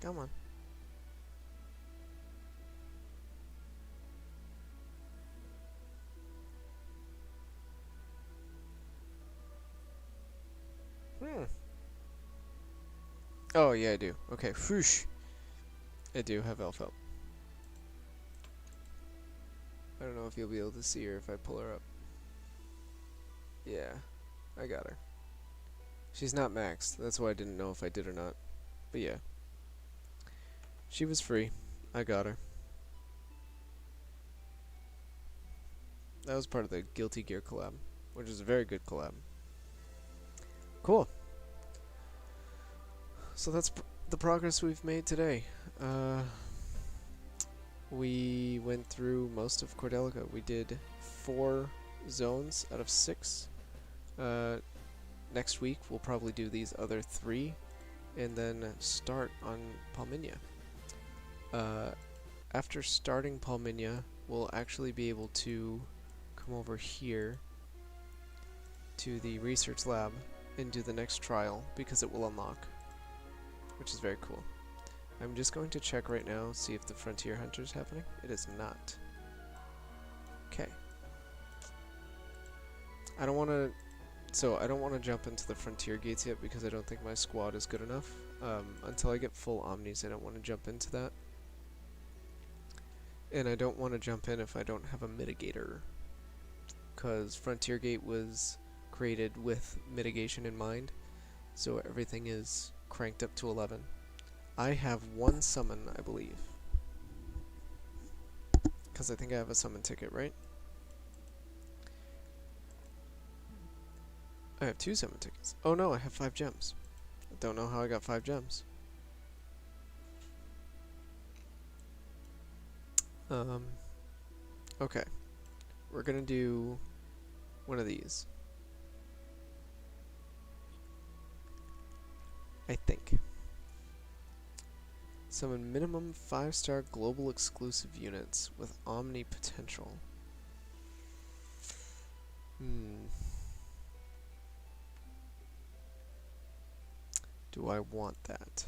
Come on. Oh, yeah, I do. Okay, whoosh. I do have Elfelt. I don't know if you'll be able to see her if I pull her up. Yeah, I got her. She's not maxed. That's why I didn't know if I did or not. But yeah. She was free. I got her. That was part of the Guilty Gear collab, which is a very good collab. Cool. So that's the progress we've made today. We went through most of Cordelica. We did 4 zones out of 6. Next week we'll probably do these other 3 and then start on Palminia. After starting Palminia, we'll actually be able to come over here to the research lab and do the next trial because it will unlock, which is very cool. I'm just going to check right now, see if the Frontier Hunter is happening. It is not. Okay. I don't want to jump into the Frontier Gates yet because I don't think my squad is good enough. Until I get full Omnis, I don't want to jump into that. And I don't want to jump in if I don't have a mitigator. Because Frontier Gate was created with mitigation in mind, so everything is cranked up to 11. I have 1 summon, I believe. Because I think I have a summon ticket, right? I have 2 summon tickets. Oh no, I have 5 gems. I don't know how I got 5 gems. Okay. We're gonna do one of these. I think. Summon minimum 5-star global exclusive units with Omni potential. Do I want that?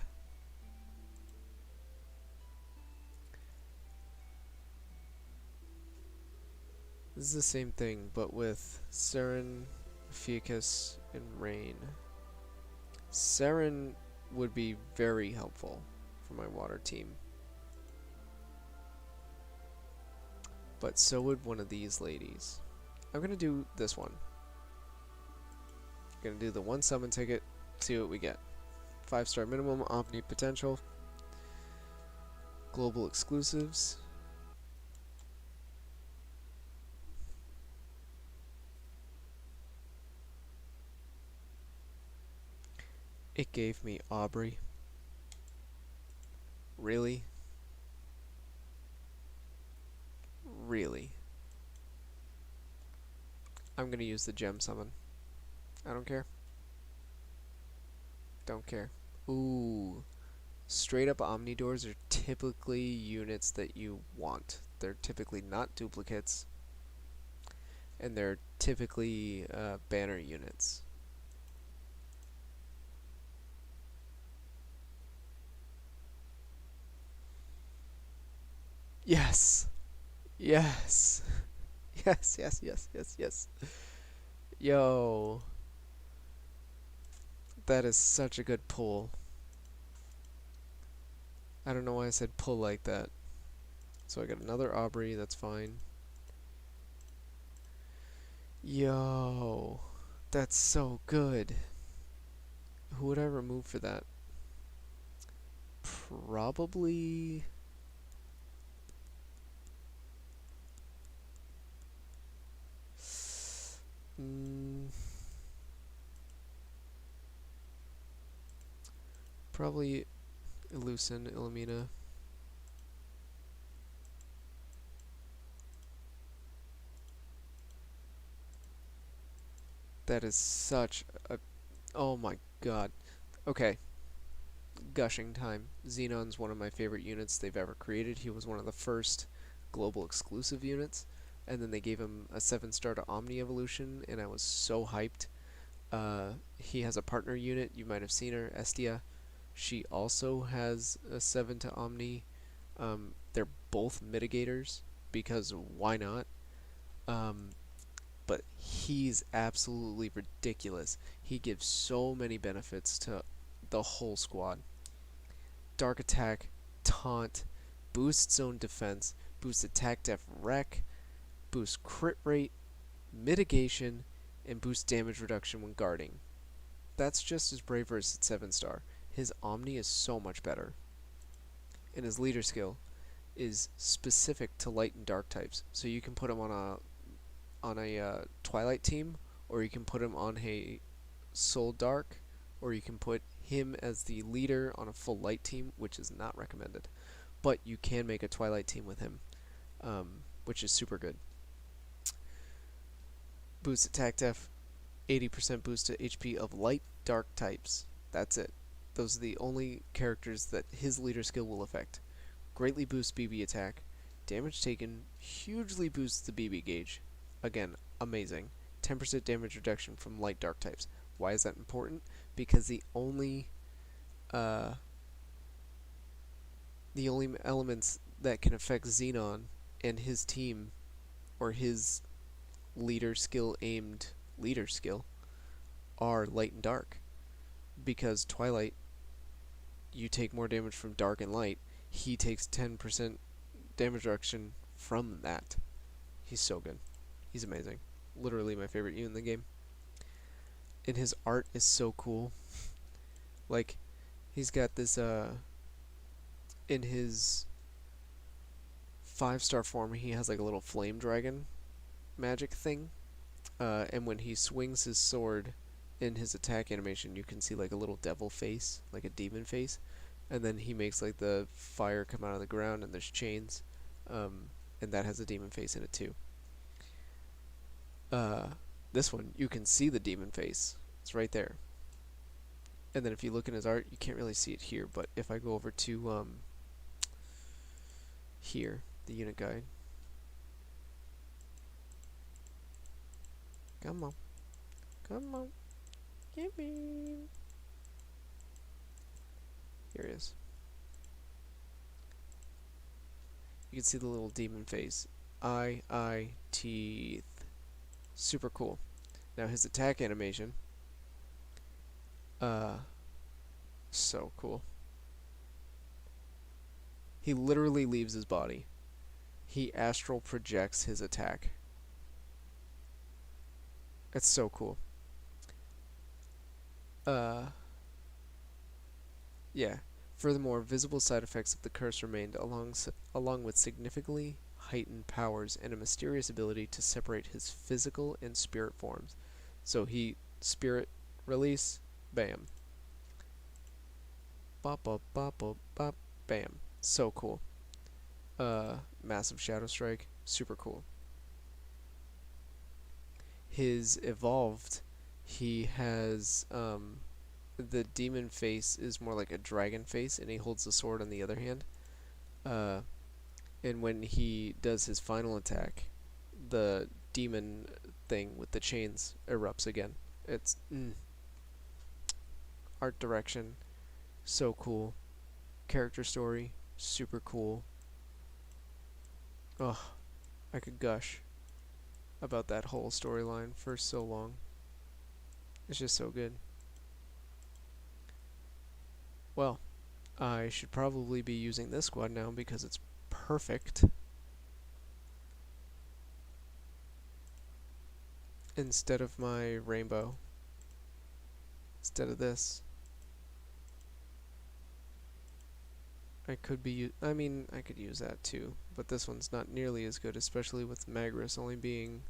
This is the same thing, but with Seren, Fiacus, and Rain. Seren would be very helpful for my water team. But so would one of these ladies. I'm gonna do this one. Gonna do the 1 summon ticket, see what we get. 5-star minimum, Omni potential, global exclusives. It gave me Aubrey. Really? Really? I'm gonna use the gem summon. I don't care. Don't care. Ooh. Straight up Omnidors are typically units that you want. They're typically not duplicates. And they're typically banner units. Yes! Yes! Yes, yes, yes, yes, yes. Yo. That is such a good pull. I don't know why I said pull like that. So I got another Aubrey, that's fine. Yo. That's so good. Who would I remove for that? Probably... Mm, probably Illusin, Illumina. That is such a... Oh my god. Okay. Gushing time. Xenon's one of my favorite units they've ever created. He was one of the first global exclusive units. And then they gave him a 7-star to Omni Evolution, and I was so hyped. He has a partner unit. You might have seen her, Estia. She also has a 7 to Omni. They're both mitigators, because why not? Um, but he's absolutely ridiculous. He gives so many benefits to the whole squad. Dark attack, taunt, boosts zone defense, boosts attack def rec, boosts crit rate, mitigation, and boosts damage reduction when guarding. That's just as brave versus 7-star. His Omni is so much better. And his leader skill is specific to light and dark types. So you can put him on a Twilight team, or you can put him on a Soul Dark, or you can put him as the leader on a full light team, which is not recommended. But you can make a Twilight team with him, which is super good. Boost attack def, 80% boost to HP of light dark types. That's it. Those are the only characters that his leader skill will affect. Greatly boosts BB attack. Damage taken hugely boosts the BB gauge. Again, amazing. 10% damage reduction from light dark types. Why is that important? Because the only elements that can affect Xenon and his team, or his leader skill aimed leader skill, are light and dark. Because Twilight, you take more damage from dark and light. He takes 10% damage reduction from that. He's so good. He's amazing. Literally my favorite unit in the game. And his art is so cool. Like, he's got this, in his 5-star form, he has like a little flame dragon magic thing. And when he swings his sword in his attack animation, you can see like a little devil face, like a demon face. And then he makes like the fire come out of the ground, and there's chains. And that has a demon face in it too. This one, you can see the demon face. It's right there. And then if you look in his art, you can't really see it here, but if I go over to here, the unit guide. Come on. Come on. Give me. Here it is. You can see the little demon face. Eye, teeth. Super cool. Now his attack animation. So cool. He literally leaves his body. He astral projects his attack. It's so cool. Yeah. Furthermore, visible side effects of the curse remained along with significantly heightened powers and a mysterious ability to separate his physical and spirit forms. So he spirit release, bam. Bop bop bop bop bop, bam. So cool. Massive shadow strike, super cool. his evolved, he has the demon face is more like a dragon face, and he holds the sword on the other hand. Uh, and when he does his final attack, the demon thing with the chains erupts again. It's art direction, so cool. Character story, super cool. Ugh, I could gush about that whole storyline for so long. It's just so good. Well, I should probably be using this squad now because it's perfect. Instead of my rainbow. Instead of this. I could I could use that too, but this one's not nearly as good, especially with Magris only being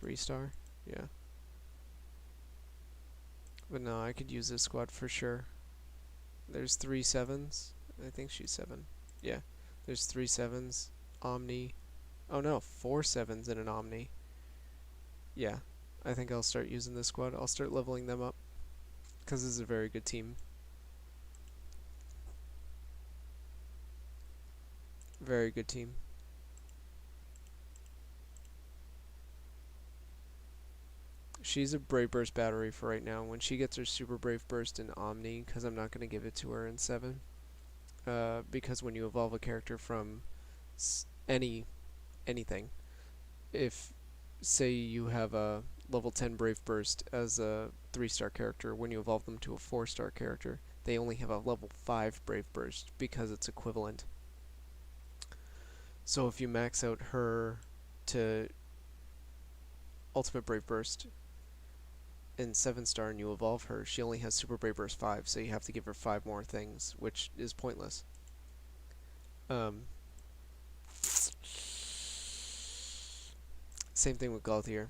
3-star. Yeah. But no, I could use this squad for sure. There's 3 7s. I think she's 7. Yeah. There's 3 7s. Omni. Oh no, 4 7s and an Omni. Yeah. I think I'll start using this squad. I'll start leveling them up. Because this is a very good team. Very good team. She's a Brave Burst battery for right now. When she gets her Super Brave Burst in Omni, because I'm not going to give it to her in 7. Because when you evolve a character from anything, if say you have a level 10 Brave Burst as a 3-star character, when you evolve them to a 4-star character, they only have a level 5 Brave Burst because it's equivalent. So if you max out her to Ultimate Brave Burst in 7-star and you evolve her, she only has Super Brave Burst 5, so you have to give her 5 more things, which is pointless. Same thing with Gauthier.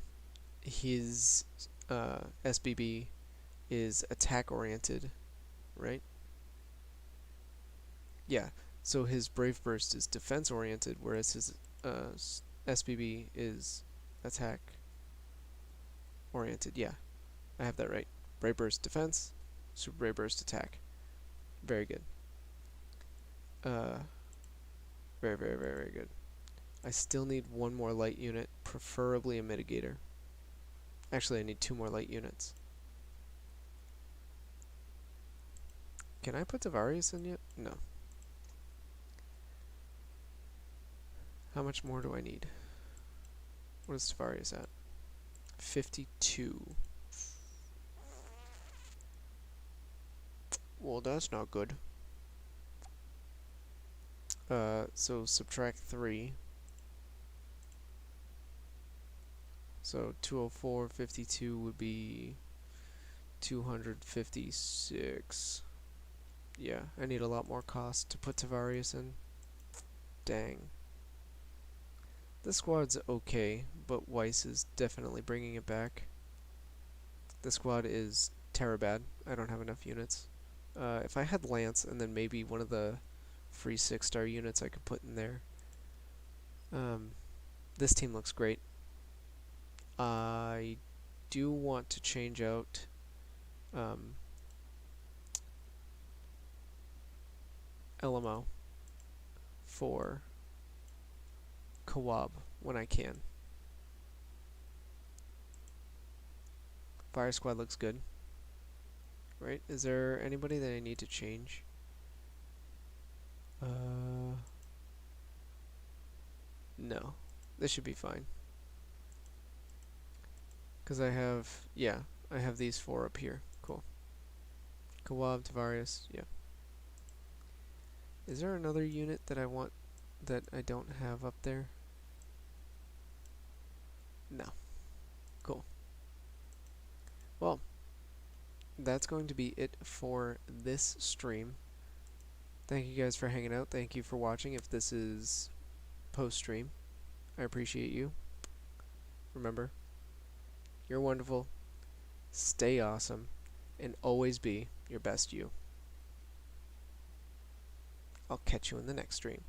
His SBB is attack oriented, right? Yeah. So his Brave Burst is defense oriented, whereas his SBB is attack oriented. Yeah, I have that right. Brave Burst defense, Super Brave Burst attack. Very good. Very, very, very, very good. I still need one more light unit, preferably a mitigator. Actually, I need 2 more light units. Can I put Tavarius in yet? No. How much more do I need? What is Tavarius at? 52. Well, that's not good. So subtract 3. So 204, 52 would be 256. Yeah, I need a lot more cost to put Tavarius in. Dang. The squad's okay, but Weiss is definitely bringing it back. The squad is Terabad. I don't have enough units. If I had Lance and then maybe one of the free 6-star units I could put in there. This team looks great. I do want to change out LMO for Kawab when I can. Fire Squad looks good. Right? Is there anybody that I need to change? No. This should be fine. Because I have, yeah, I have these 4 up here. Cool. Kawab, Tavarius, yeah. Is there another unit that I want that I don't have up there? No. Cool. Well, that's going to be it for this stream. Thank you guys for hanging out. Thank you for watching. If this is post-stream, I appreciate you. Remember, you're wonderful, stay awesome, and always be your best you. I'll catch you in the next stream.